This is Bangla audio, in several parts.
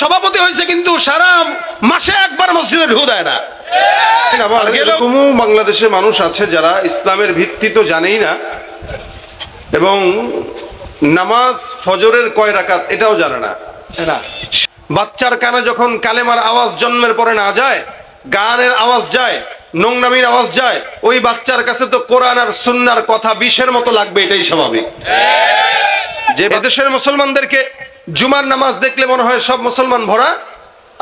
সভাপতি হয়েছে কিন্তু সারা মাসে একবার মসজিদে ঢু দেয় না। এরকমও বাংলাদেশে মানুষ আছে যারা ইসলামের ভিত্তি তো জানেই না এবং নামাজ ফজরের কয় রাকাত এটাও জানে না। বাচ্চার কানে যখন কালেমার আওয়াজ জন্মের পরে না যায়, গানের আওয়াজ যায়, নোংরামির আওয়াজ যায়, ওই বাচ্চার কাছে তো কোরআন আর সুন্নাহর কথা বিষের মতো লাগবে, এটাই স্বাভাবিক। যে দেশের মুসলমানদেরকে জুমার নামাজ দেখলে মনে হয় সব মুসলমান ভরা,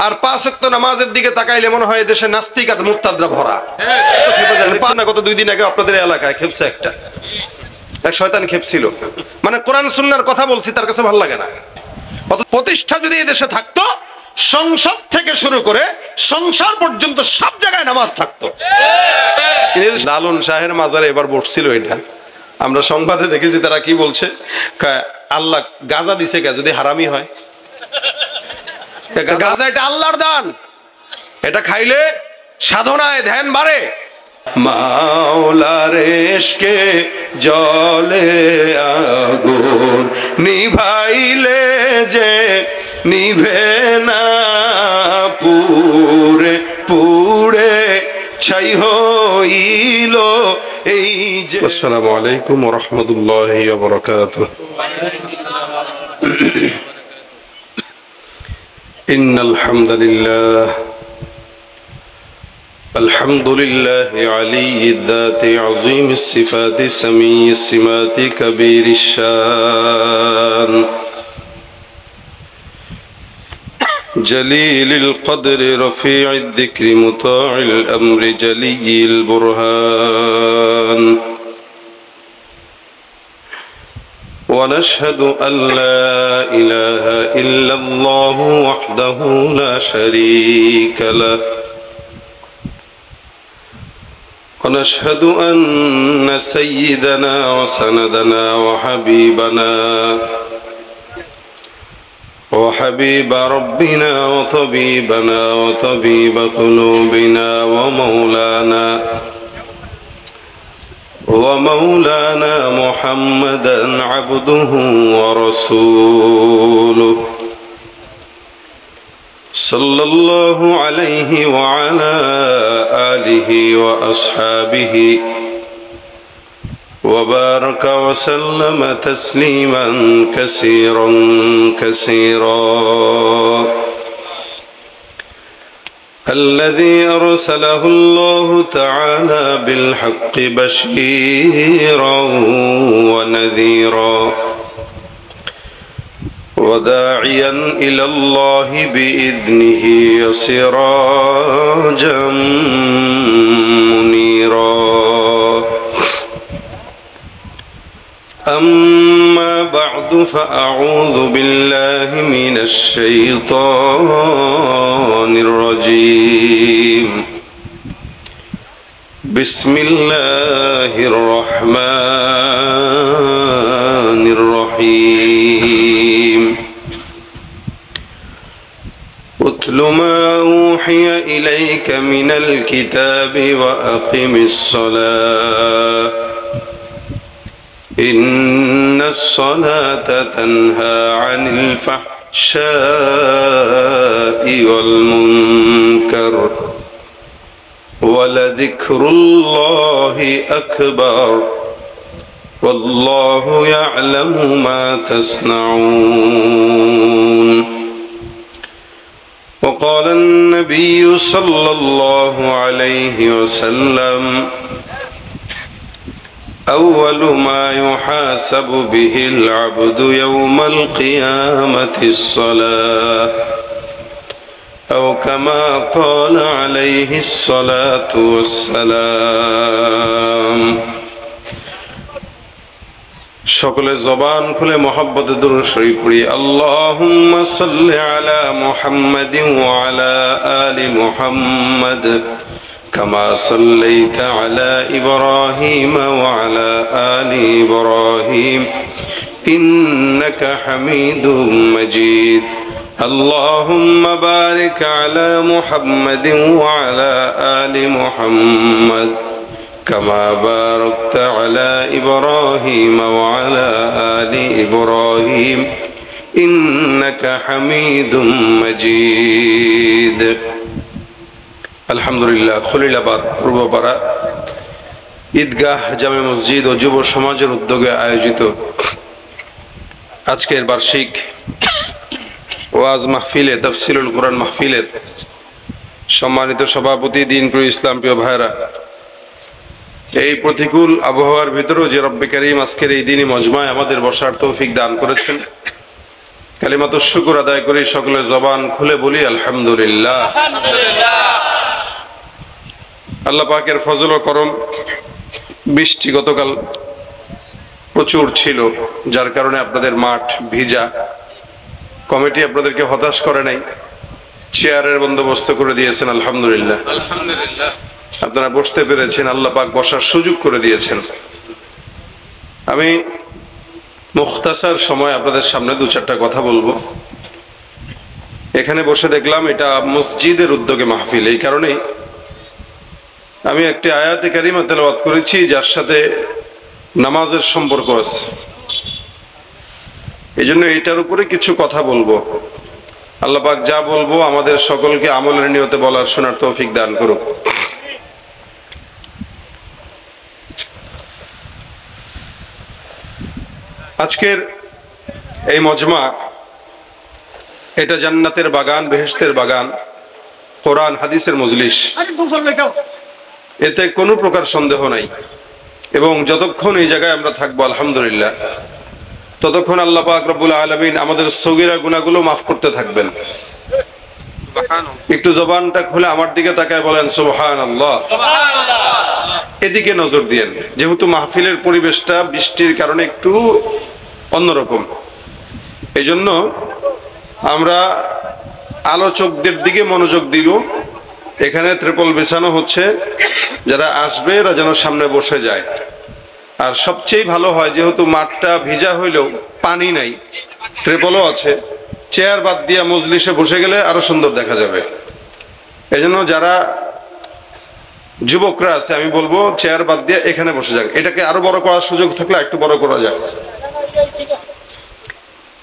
আর 5 ওয়াক্ত নামাজের দিকে তাকাইলে মনে হয় দেশে নাস্তিক আর মুরতাদরা ভরা। গত 2 দিন আগে আপনাদের এলাকায় খেপছে এক শয়তান খেপছিল, মানে কোরআন সুন্নাহর কথা বলছি, তার কাছে ভালো লাগে না। প্রতিষ্ঠা যদি এই দেশে থাকতো, সংসদ থেকে শুরু করে সংসার পর্যন্ত সব জায়গায় নামাজ থাকতো। লালন শাহের মাজারে এবার বসছিল, এটা আমরা সংবাদে দেখেছি। তারা কি বলছে, আল্লাহ গাজা দিছে কে যদি হারামি হয়? গাজা এটা আল্লাহর দান, এটা খাইলে সাধনায় ধ্যান বাড়ে। মাওলার ইশকে জলে আগুন নিভাইলে যে নিভে না, পুরে পুরে ছাই হইল এই যে। আসসালামু আলাইকুম ওয়া রাহমাতুল্লাহি ওয়া বারাকাতুহু। ইন্নাল হামদুলিল্লাহ الحمد لله علي الذات عظيم الصفات سمي السمات كبير الشان جليل القدر رفيع الذكر مطاع الأمر جلي البرهان ونشهد أن لا إله إلا الله وحده لا شريك له ونشهد أن سيدنا وسندنا وحبيب ربنا وطبيبنا وطبيب قلوبنا ومولانا محمدا عبده ورسوله صلى الله عليه وعلى آله وأصحابه وبارك وسلم تسليما كثيرا كثيرا الذي أرسله الله تعالى بالحق بشيرا ونذيرا وداعيا إلى الله بإذنه سراجا منيرا أما بعد فأعوذ بالله من الشيطان الرجيم بسم الله الرحمن الرحيم اتل ما أوحي إليك من الكتاب وأقم الصلاة إن الصلاة تنهى عن الفحشاء والمنكر ولذكر الله أكبر والله يعلم ما تصنعون وقال النبي صلى الله عليه وسلم أول ما يحاسب به العبد يوم القيامة الصلاة أو كما قال عليه الصلاة والسلام সকলে জবান খুলে মহব্বতে দুরূদ শরীফ পড়ি। আল্লাহুম্মা সাল্লি আলা মুহাম্মাদিন ওয়া আলা আলি মুহাম্মাদ কামা সাল্লাইতা আলা ইব্রাহিম ওয়া আলা আলি ইব্রাহিম ইন্নাকা হামিদুম মাজিদ। اللهم بارك على محمد وعلى آل محمد كما باركت على إبراهيم وعلى آل إبراهيم إنك حميد مجيد আলহামদুলিল্লাহ খলিলাবাদ পূর্বপাড়া ঈদগাহ জামে মসজিদ ও যুব সমাজের উদ্যোগে আয়োজিত আজকের বার্ষিক ওয়াজ মাহফিলে তাফসিরুল কোরআন মাহফিলের সম্মানিত সভাপতি দিনপ্রিয় ইসলাম প্রিয় ভাইরা, এই প্রতিকূল আবহাওয়ার ভিতরেও যে রব্বে কারীম আজকের এই দিনই মজমায় আমাদের বসার তৌফিক দান করেছেন, কালিমাতুশ শুকর আদায় করি, সকলে জবান খুলে বলি আলহামদুলিল্লাহ। আল্লাহ পাকের ফজল ও করম, বৃষ্টি গতকাল প্রচুর ছিল, যার কারণে আপনাদের মাঠ ভিজা। কমিটি আপনাদেরকে হতাশ করে নাই, চেয়ারের বন্দোবস্ত করে দিয়েছেন আলহামদুলিল্লাহ। আপনারা বসতে পেরেছেন, আল্লাহ পাক বসার সুযোগ করে দিয়েছেন। আমি মুখতাসার সময় আপনাদের সামনে দু চারটা কথা বলবো। এখানে বসে দেখলাম এটা মসজিদের উদ্যোগে মাহফিল, এই কারণেই আমি একটি আয়াতে কারিমা তেলাওয়াত করেছি যার সাথে নামাজের সম্পর্ক আছে, এই জন্য এটার উপরে কিছু কথা বলবো। আল্লাহ পাক যা বলবো আমাদের সকলকে আমলের নিয়তে বলার শোনার তৌফিক দান করুক। আজকের এই মজমা এটা জান্নাতের বাগান, বেহেশতের বাগান, কোরআন হাদিসের মজলিস, এতে কোনো প্রকার সন্দেহ নাই। এবং যতক্ষণ এই জায়গায় আমরা থাকবো আলহামদুলিল্লাহ, ততক্ষণ আল্লাহ পাক রব্বুল আলামিন আমাদের সগীরা গুনাহগুলো মাফ করতে থাকবেন। একটু জবানটা খুলে আমার দিকে তাকায় বলেন সুবহানাল্লাহ। এদিকে নজর দিয়েন, যেহেতু মাহফিলের পরিবেশটা বৃষ্টির কারণে একটু অন্যরকম, এই জন্য আমরা আলোচকদের দিকে মনোযোগ দিব। এখানে ত্রিপল বিছানো হচ্ছে, যারা আসবে এরা যেন সামনে বসে যায়। আর সবচেয়ে ভালো হয়, যেহেতু মাঠটা ভিজা হইলেও পানি নাই, ত্রিপলও আছে, চেয়ার বাদ দিয়ে মজলিসে বসে গেলে আরো সুন্দর দেখা যাবে। এই জন্য যারা যুবকরা আছে আমি বলবো চেয়ার বাদ দিয়ে এখানে বসে যাক। এটাকে আরো বড় করার সুযোগ থাকলে একটু বড় করা যায়,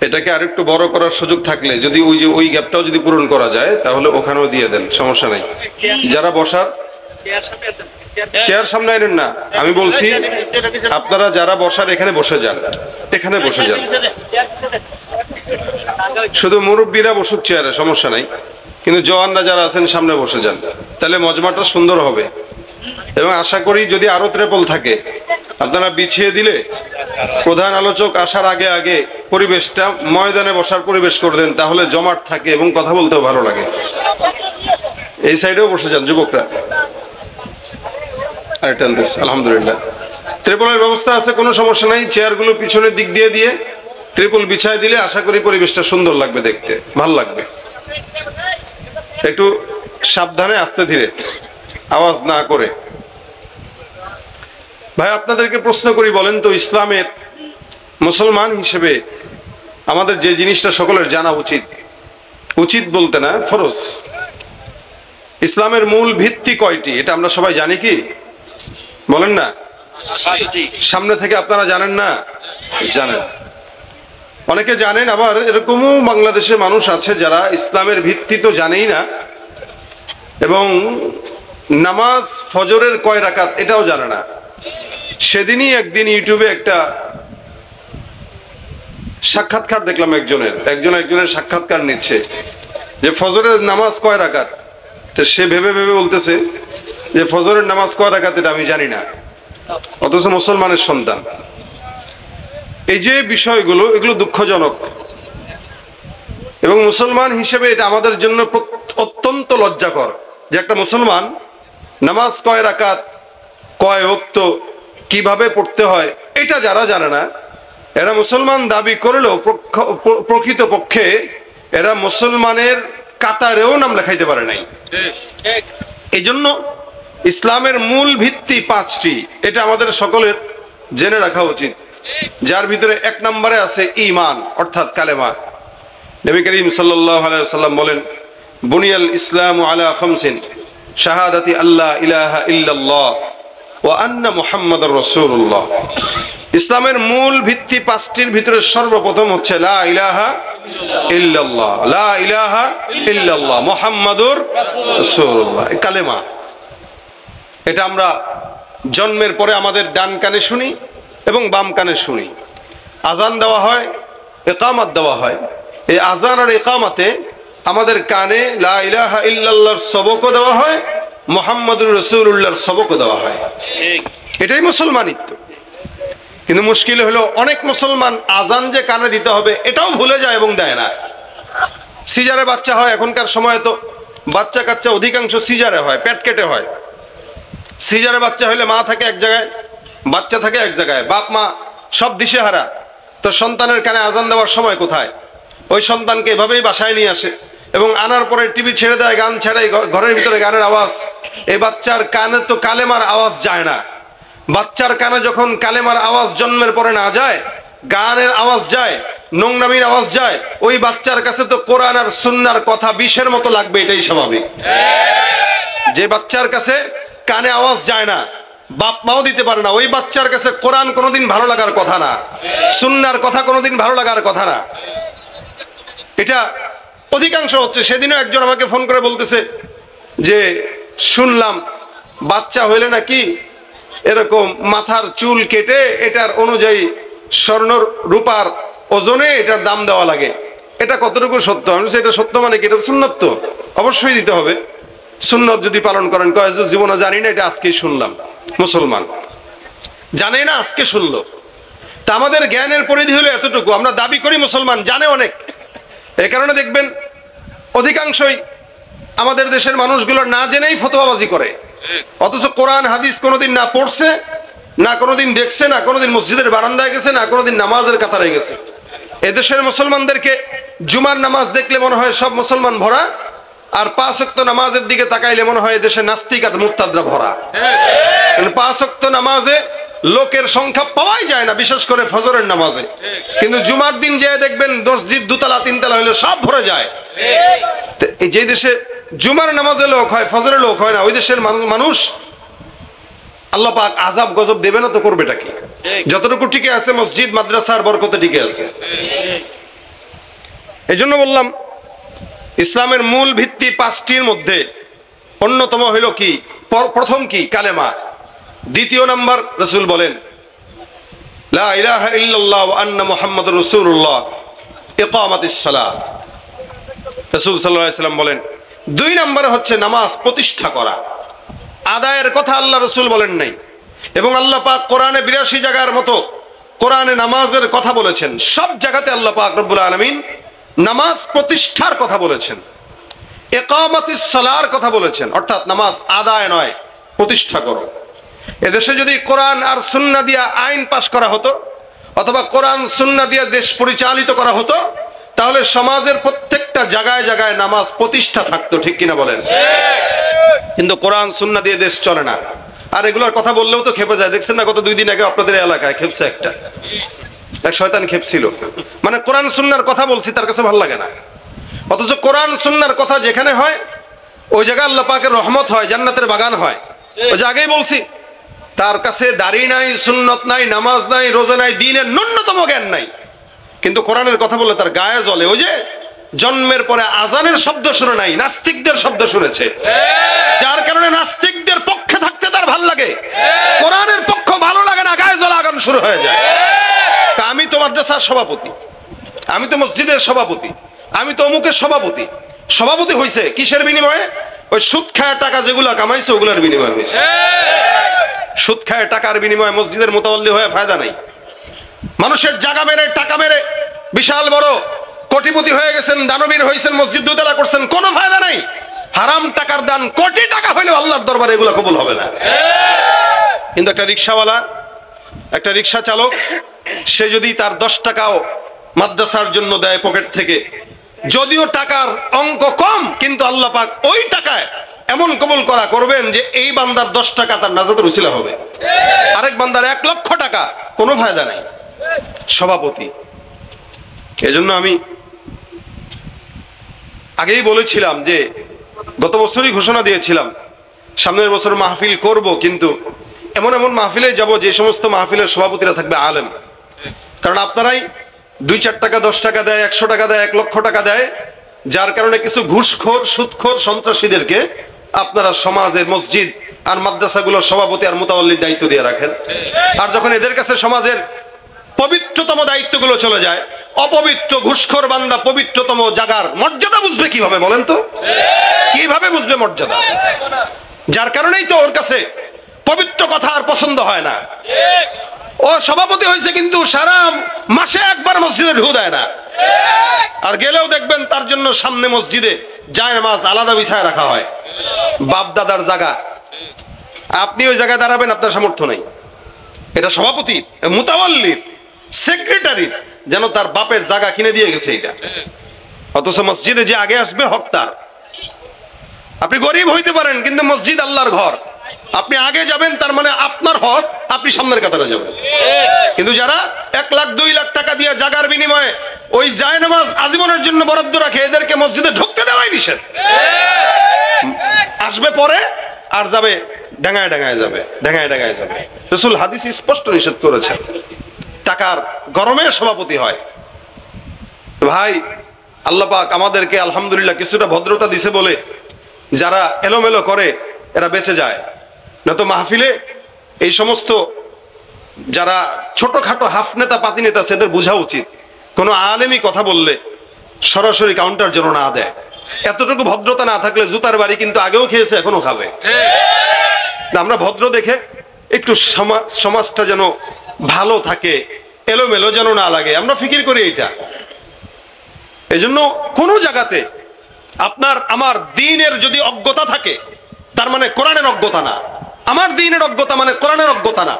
এটাকে আর একটু বড় করার সুযোগ থাকলে যদি ওই গ্যাপটাও যদি পূরণ করা যায় তাহলে ওখানেও দিয়ে দেন, সমস্যা নাই। যারা বসার চেয়ার সামনে আনেন না, আমি বলছি আপনারা যারা বসার এখানে বসে যান, এখানে বসে যান। শুধু মুরব্বীরা বসুক চেয়ারে, সমস্যা নাই, কিন্তু জওয়ানরা যারা আছেন সামনে বসে যান, তাহলে মজমাটা সুন্দর হবে। এবং আশা করি যদি আরো ত্রিপল থাকে আপনারা বিছিয়ে দিলে প্রধান আলোচক আসার আগে আগে পরিবেশটা ময়দানে বসার পরিবেশ করে দেন, তাহলে জমাট থাকে এবং কথা বলতেও ভালো লাগে। এই সাইডেও বসে যান যুবকরা। আলহামদুলিল্লাহ ত্রিপলের ব্যবস্থা আছে, কোনো সমস্যা নাই। চেয়ারগুলো পিছনের দিক দিয়ে দিয়ে ত্রিপল বিছায় দিলে আশা করি পরিবেশটা সুন্দর লাগবে, দেখতে ভালো লাগবে। একটু সাবধানে আস্তে ধীরে, আওয়াজ না করে। ভাই আপনাদেরকে প্রশ্ন করি, বলেন তো ইসলামের মুসলমান হিসেবে আমাদের যে জিনিসটা সকলের জানা উচিত, উচিত বলতে না ফরজ, ইসলামের মূল ভিত্তি কয়টি এটা আমরা সবাই জানি কি? বলেন না, সামনে থেকে আপনারা জানেন না? জানেন, অনেকে জানেন, আবার এরকমও বাংলাদেশে মানুষ আছে যারা ইসলামের ভিত্তি তো জানেই না, এবং নামাজ ফজরের কয় রাকাত এটাও জানে না। সেদিনই একদিন ইউটিউবে একটা সাক্ষাৎকার দেখলাম, একজনের সাক্ষাৎকার নিচ্ছে যে ফজরের নামাজ কয় রাকাত। তো সে ভেবে ভেবে বলতেছে যে ফজরের নামাজ কয় রাকাত এটা আমি জানি না, অথচ মুসলমানের সন্তান। এই যে বিষয়গুলো, এগুলো দুঃখজনক, এবং মুসলমান হিসেবে এটা আমাদের জন্য অত্যন্ত লজ্জাকর যে একটা মুসলমান নামাজ কয় রাকাত, কয় ওয়াক্ত, কিভাবে পড়তে হয় এটা যারা জানে না, এরা মুসলমান দাবি করলেও প্রকৃতপক্ষে এরা মুসলমানের কাতারেও নাম লেখাইতে পারে নাই। এই জন্য ইসলামের মূল ভিত্তি 5টি, এটা আমাদের সকলের জেনে রাখা উচিত, যার ভিতরে 1 নম্বরে আছে ঈমান, অর্থাৎ কালেমা। নবী করিম সাল্লাল্লাহু আলাইহি ওয়াসাল্লাম বলেন, বুনিয়াল ইসলামু আলা খামসিন শাহাদাতি আল্লা ইলাহা ইল্লাল্লাহ ওয়া আন্না মুহাম্মাদুর রাসূলুল্লাহ। ইসলামের মূল ভিত্তি পাঁচটির ভিতরে সর্বপ্রথম হচ্ছে লা ইলাহা ইল্লাল্লাহ, লা ইলাহা ইল্লাল্লাহ মুহাম্মাদুর রাসূলুল্লাহ, কালেমা। এটা আমরা জন্মের পরে আমাদের ডান কানে শুনি এবং বাম কানে শুনি। আজান দেওয়া হয়, ইকামত দেওয়া হয়। এই আজান আর ইকামতে আমাদের কানে লা ইলাহা ইল্লাল্লাহর সবকও দেওয়া হয়, মুহাম্মাদুর রাসূলুল্লাহর সবকও দেওয়া হয়। এটাই মুসলমানিত্ব। কিন্তু মুশকিল হলো অনেক মুসলমান আজান যে কানে দিতে হবে এটাও ভুলে যায় এবং দেয় না। সিজারে বাচ্চা হয়, এখনকার সময় তো বাচ্চা কাচ্চা অধিকাংশ সিজারে হয়, পেট কেটে হয়। সিজারে বাচ্চা হলে মা থাকে এক জায়গায়, বাচ্চা থাকে এক জায়গায়, বাপ মা সব দিশেহারা। তো সন্তানের কানে আজান দেওয়ার সময় কোথায়? ওই সন্তানকে এভাবেই বাসায় নিয়ে আসে এবং আনার পরে টিভি ছেড়ে দেয়, গান ছেড়ে, ঘরের ভিতরে গানের আওয়াজ। এই বাচ্চার কানে তো কালেমার আওয়াজ যায় না। বাচ্চার কানে যখন কালেমার আওয়াজ জন্মের পরে না যায়, গানের আওয়াজ যায়, নোংরামির আওয়াজ যায়, ওই বাচ্চার কাছে তো কোরআন আর সুন্নাহর কথা বিষের মতো লাগবে, এটাই স্বাভাবিক। যে বাচ্চার কাছে কানে আওয়াজ যায় না, বাপ মাও দিতে পারে না, ওই বাচ্চার কাছে কোরআন কোনোদিন ভালো লাগার কথা না, সুন্নাহর কথা কোনোদিন ভালো লাগার কথা না। এটা অধিকাংশ হচ্ছে। সেদিনও একজন আমাকে ফোন করে বলতেছে যে শুনলাম বাচ্চা হইলে নাকি এরকম মাথার চুল কেটে এটার অনুযায়ী স্বর্ণ রূপার ওজনে এটার দাম দেওয়া লাগে। এটা কতটুকু সত্য? আমি বলছি এটা সত্য মানে কি? এটা সুন্নত তো অবশ্যই দিতে হবে। সুন্নত যদি পালন করেন, কয় জীবনে জানি না, এটা আজকেই শুনলাম। মুসলমান জানে না, আজকে শুনলো। তা আমাদের জ্ঞানের পরিধি হলো এতটুকু। আমরা দাবি করি মুসলমান, জানে অনেক। এই কারণে দেখবেন অধিকাংশই আমাদের দেশের মানুষগুলো না জেনেই ফতোয়াবাজি করে, অথচ কোরআন হাদিস কোনোদিন না পড়ছে, না কোনোদিন দেখছে, না কোনোদিন মসজিদের বারান্দায় গেছে, না কোনোদিন নামাজের কাতারে গেছে। এদেশের মুসলমানদেরকে জুমার নামাজ দেখলে মনে হয় সব মুসলমান ভরা, আর 5 ওয়াক্ত নামাজের দিকে তাকাইলে মনে হয় এদেশে নাস্তিক আর মুরতাদরা ভরা। 5 ওয়াক্ত নামাজে লোকের সংখ্যা পাওয়াই যায় না, বিশেষ করে ফজরের নামাজে। কিন্তু জুমার দিন যে দেখবেন মসজিদ 2 তলা 3 তলা হইলে সব ভরে যায়। যে দেশে জুমার নামাজে লোক হয়, ফজরে লোক হয় না, ওই দেশের মানুষ আল্লাহ পাক আযাব গজব দেবে না তো করবেটা কি? যতটুকু টিকে আছে মসজিদ মাদ্রাসার বরকতে টিকে আছে। এই জন্য বললাম ইসলামের মূল ভিত্তি 5টির মধ্যে অন্যতম হইল কি? প্রথম কি? কালেমা। দ্বিতীয় নাম্বার রাসূল বলেন লা ইলাহা ইল্লাল্লাহ ওয়া আন্না মুহাম্মাদুর রাসূলুল্লাহ, ইকামাতিস সালাত। রাসূল সাল্লাল্লাহু আলাইহি ওয়াসাল্লাম বলেন 2 নম্বরে হচ্ছে নামাজ প্রতিষ্ঠা করা। আদায়ের কথা আল্লাহ রাসূল বলেন নাই, এবং আল্লাহ পাক কোরআনে 82 জায়গার মতো কোরআনে নামাজের কথা বলেছেন। সব জায়গাতে আল্লাহ পাক রব্বুল আলামিন নামাজ প্রতিষ্ঠার কথা বলেছেন, ইকামাতিস সালার কথা বলেছেন, অর্থাৎ নামাজ আদায় নয়, প্রতিষ্ঠা করো। এদেশে যদি কোরআন আর সুন্নাহ দিয়া আইন পাশ করা হতো, অথবা কোরআন সুন্নাহ দিয়া দেশ পরিচালিত করা হতো, তাহলে সমাজের প্রত্যেকটা জায়গায় জায়গায় নামাজ প্রতিষ্ঠা থাকতো। ঠিক কিনা বলেন? কিন্তু কোরআন সুন্নাহ দিয়ে দেশ চলে না। আর এগুলোর কথা বললেও তো খেপে যায়। দেখছেন না, গত 2 দিন আগে আপনাদের এলাকায় খেপছে এক শয়তান খেপছিল। মানে কোরআন সুন্নাহর কথা বলছি, তার কাছে ভালো লাগে না। অথচ কোরআন সুন্নাহর কথা যেখানে হয় ওই জায়গায় আল্লাহ পাকের রহমত হয়, জান্নাতের বাগান হয়। ওই যে আগেই বলছি, তার কাছে দাড়ি নাই, সুন্নত নাই, নামাজ নাই, রোজা নাই, দ্বীনের ন্যূনতম জ্ঞান নাই, কিন্তু কোরআনের কথা বললে তার গায়ে জ্বলে। ওই যে জন্মের পরে আজানের শব্দ শুনে নাই, নাস্তিকদের শব্দ শুনেছে, যার কারণে নাস্তিকদের পক্ষে থাকতে তার ভাল লাগে, কোরআনের পক্ষ ভালো লাগে না, গায়ে জ্বলা আগুন শুরু হয়ে যায়। আমি তো মাদ্রাসার সভাপতি, আমি তো মসজিদের সভাপতি, আমি তো অমুকের সভাপতি। সভাপতি হয়েছে কিসের বিনিময়ে? ওই সুদ খায় টাকা যেগুলো কামাইছে ওগুলোর বিনিময়ে হয়েছে। সুদ খায় টাকার বিনিময়ে মসজিদের মোতাবল্লি হয়ে ফায়দা নাই। মানুষের জায়গা মেরে টাকা মেরে বিশাল বড় কোটিপতি হয়ে গেছেন, দানবীর হয়েছেন, মসজিদ 2 তলা করছেন, কোনো ফায়দা নাই। হারাম টাকার দান কোটি টাকা হইলেও আল্লাহর দরবারে এগুলো কবুল হবে না। কিন্তু একটা রিক্সাওয়ালা, একটা রিক্সা চালক, সে যদি তার 10 টাকাও মাদ্রাসার জন্য দেয় পকেট থেকে, যদিও টাকার অঙ্ক কম, কিন্তু আল্লাহ পাক ওই টাকায় এমন কবুল করবেন যে এই বান্দার 10 টাকা তার নাজাতের উসিলা হবে। আরেক বান্দার 1 লক্ষ টাকা, কোনো ফায়দা নাই। সভাপতি। এজন্য আমি আগেই বলেছিলাম যে গত বছরই ঘোষণা দিয়েছিলাম সামনের বছর মাহফিল করব, কিন্তু এমন এমন মাহফিলে যাব যে সমস্ত মাহফিলের সভাপতিরা থাকবে আলেম। কারণ আপনারাই 2-4 টাকা 10 টাকা দেয়, 100 টাকা দেয়, 1 লক্ষ টাকা দেয়, যার কারণে কিছু ঘুষখোর সুদখোর সন্ত্রাসীদেরকে আপনারা সমাজের মসজিদ আর মাদ্রাসাগুলোর সভাপতি আর মুতাওয়াল্লির দায়িত্ব দিয়ে রাখেন। আর যখন এদের কাছে সমাজের পবিত্রতম দায়িত্বগুলো চলে যায়, অপবিত্র ঘুষখোর বান্দা পবিত্রতম জায়গার মর্যাদা বুঝবে কিভাবে বলেন তো? কিভাবে বুঝবে মর্যাদা? যার কারণেই তো ওর কাছে পবিত্র কথা আর পছন্দ হয় না। ও সভাপতি হয়েছে কিন্তু সারা মাসে একবার মসজিদে ঢু দেয় না, আর গেলেও দেখবেন তার জন্য সামনে মসজিদে জায়নামাজ আলাদা বিছায় রাখা হয়। বাপ দাদার জায়গা, আপনি ওই জায়গায় দাঁড়াবেন, আপনার সামর্থ্য নেই। এটা সভাপতির, মুতাওয়াল্লির, সেক্রেটারির যেন তার বাপের জায়গা কিনে দিয়ে গেছে এটা। অথচ মসজিদে যে আগে আসবে হক তার। আপনি গরিব হইতে পারেন কিন্তু মসজিদ আল্লাহর ঘর, আপনি আগে যাবেন, তার মানে আপনার হক, আপনি সামনের কাতারে যাবেন। কিন্তু যারা 1 লাখ 2 লাখ টাকা দিয়ে জায়গার বিনিময়ে ওই জায়নামাজ আজীবনের জন্য বরাদ্দ রাখে, এদেরকে মসজিদে ঢুকতে দেওয়াই নিষেধ। আসবে পরে আর যাবে ডাঙায় ডাঙায় যাবে, ডাঙায় ডাঙায় যাবে। রাসূল হাদিস স্পষ্ট নিষেধ করেছেন। টাকার গরমে সভাপতি হয়। ভাই, আল্লাহ পাক আমাদেরকে আলহামদুলিল্লাহ কিছুটা ভদ্রতা দিছে বলে যারা এলোমেলো করে এরা বেঁচে যায়। না তো মাহফিলে এই সমস্ত যারা ছোটখাটো হাফ নেতা পাতি নেতা সেদের বোঝা উচিত, কোনো আলেমি কথা বললে সরাসরি কাউন্টার যেন না দেয়। এতটুকু ভদ্রতা না থাকলে জুতার বাড়ি কিন্তু আগেও খেয়েছে, এখনো খাবে। আমরা ভদ্র দেখে একটু সমাজটা যেন ভালো থাকে, এলোমেলো যেন না লাগে, আমরা ফিকির করি এইটা। এই জন্য কোনো জায়গাতে আপনার আমার দ্বীনের যদি অজ্ঞতা থাকে, তার মানে কোরআনের অজ্ঞতা না। আমার দ্বীনের অজ্ঞতা মানে কোরআনের অজ্ঞতা না।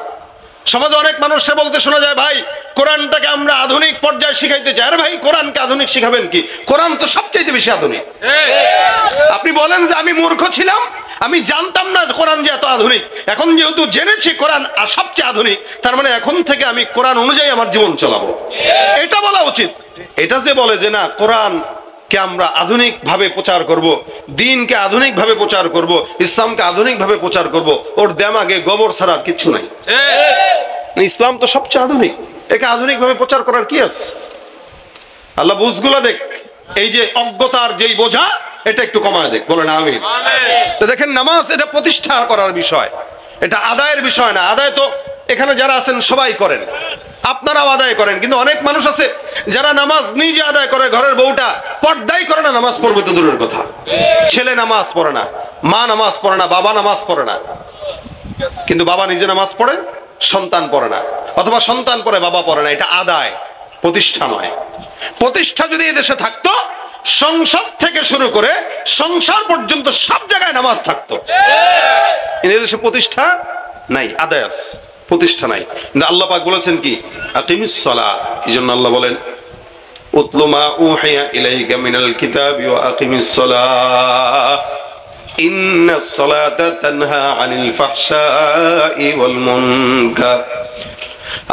সমাজে অনেক মানুষকে বলতে শোনা যায়, ভাই কোরআনটাকে আমরা আধুনিক পর্যায়ে শিখাইতে চাই। আরে ভাই, কোরআনকে আধুনিক শিখাবেন কি? কোরআন তো সবচেয়ে বেশি আধুনিক। আপনি বলেন যে আমি মূর্খ ছিলাম, আমি জানতাম না কোরআন যে এত আধুনিক। এখন যেহেতু জেনেছি কোরআন সবচেয়ে আধুনিক, তার মানে এখন থেকে আমি কোরআন অনুযায়ী আমার জীবন চালাবো, এটা বলা উচিত। এটা যে বলে যে না, কোরআন কে আমরা আধুনিক ভাবে প্রচার করব, দ্বীনকে আধুনিক ভাবে প্রচার করব, ইসলামকে আধুনিক ভাবে প্রচার করব, ওর দেমাগে গোবর ছাড়া আর কিছু নাই। ইসলাম তো সবচেয়ে আধুনিক, একে আধুনিক ভাবে প্রচার করার কি আছে? আল্লাহ বুঝগুলো দেখ, এই যে অজ্ঞতার যেই বোঝা, এটা একটু কমায় দেখ, বলেন আমিন। তো দেখেন, নামাজ এটা প্রতিষ্ঠা করার বিষয়, এটা আদায়ের বিষয় না। আদায় তো এখানে যারা আছেন সবাই করেন, আপনারাও আদায় করেন, কিন্তু অনেক মানুষ আছে যারা নামাজ নিজে আদায় করে, ঘরের বউটা পর্দাই করে না, নামাজ পড়বে তো দূরের কথা। ছেলে নামাজ পড়ে না, মা নামাজ পড়ে না, বাবা নামাজ পড়ে না, কিন্তু বাবা নিজে নামাজ পড়ে, সন্তান পড়ে না, অথবা সন্তান পড়ে বাবা পড়ে না। এটা আদায়, প্রতিষ্ঠা নয়। প্রতিষ্ঠা যদি এদেশে থাকতো, সংসদ থেকে শুরু করে সংসার পর্যন্ত সব জায়গায় নামাজ থাকতো। এদেশে প্রতিষ্ঠা নাই, আদায় আছে, প্রতিষ্ঠা নাই। কিন্তু আল্লাহ পাক বলেছেন কি? আকিমিস সালাহ। এই জন্য আল্লাহ বলেন, উতলু মা উহিয়া ইলাইকা মিনাল কিতাবি ওয়া আকিমিস সালাহ ইন্নাস সালাতা তানহা আনিল ফাহশাই ওয়াল মুনকার।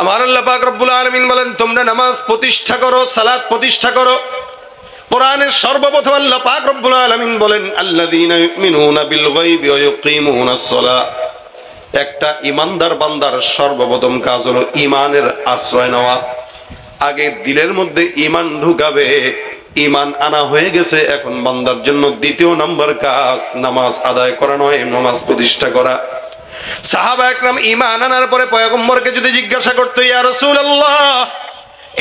আমার আল্লাহ পাক রব্বুল আলামিন বলেন, তোমরা নামাজ প্রতিষ্ঠা করো, সালাত প্রতিষ্ঠা করো। কোরআনের সর্বপ্রথম আল্লাহ পাক রব্বুল আলামিন বলেন, আল্লাযীনা ইউমিনুনা বিল গায়বি ওয়া ইউকিমুনাস সালাহ। একটা ইমানদার বান্দার সর্বপ্রথম কাজ হলো ইমানের আশ্রয় নেওয়া। আগে দিলের মধ্যে ইমান ঢুকাবে, ইমান আনা হয়ে গেছে, এখন বান্দার জন্য দ্বিতীয় নাম্বার কাজ নামাজ আদায় করা নয়, নামাজ প্রতিষ্ঠা করা। সাহাবা একরাম ইমান আনার পরে পয়গম্বরকে যদি জিজ্ঞাসা করতো, ইয়া রাসূলুল্লাহ,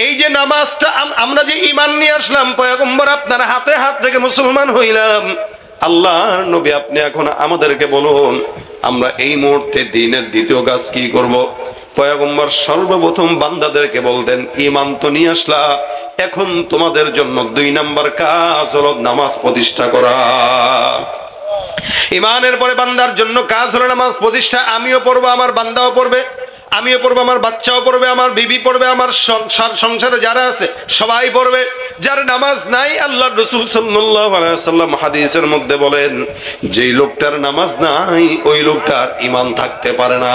এই যে নামাজটা আমরা যে ইমান নিয়ে আসলাম, পয়গম্বর আপনার হাতে হাত রেখে মুসলমান হইলাম, আল্লাহর নবী আপনি এখন আমাদেরকে বলুন, আমরা এই মুহূর্তে দ্বীনের দ্বিতীয় কাজ কি করব? পয়গম্বর সর্বপ্রথম বান্দাদেরকে বলতেন, ইমান তো নিয়ে আসলা, এখন তোমাদের জন্য 2 নাম্বার কাজ হলো নামাজ প্রতিষ্ঠা করা। ইমানের পরে বান্দার জন্য কাজ হলো নামাজ প্রতিষ্ঠা। আমিও পড়বো, আমার বান্দাও পড়বে, আমিও পড়বো, আমার বাচ্চাও পড়বে, আমার বিবি পড়বে, আমার সংসারে যারা আছে সবাই পড়বে। যার নামাজ নাই, আল্লাহ রাসূল সাল্লাল্লাহু আলাইহি ওয়াসাল্লাম হাদিসের মধ্যে বলেন, যেই লোকটার নামাজ নাই ওই লোকটার ঈমান থাকতে পারে না।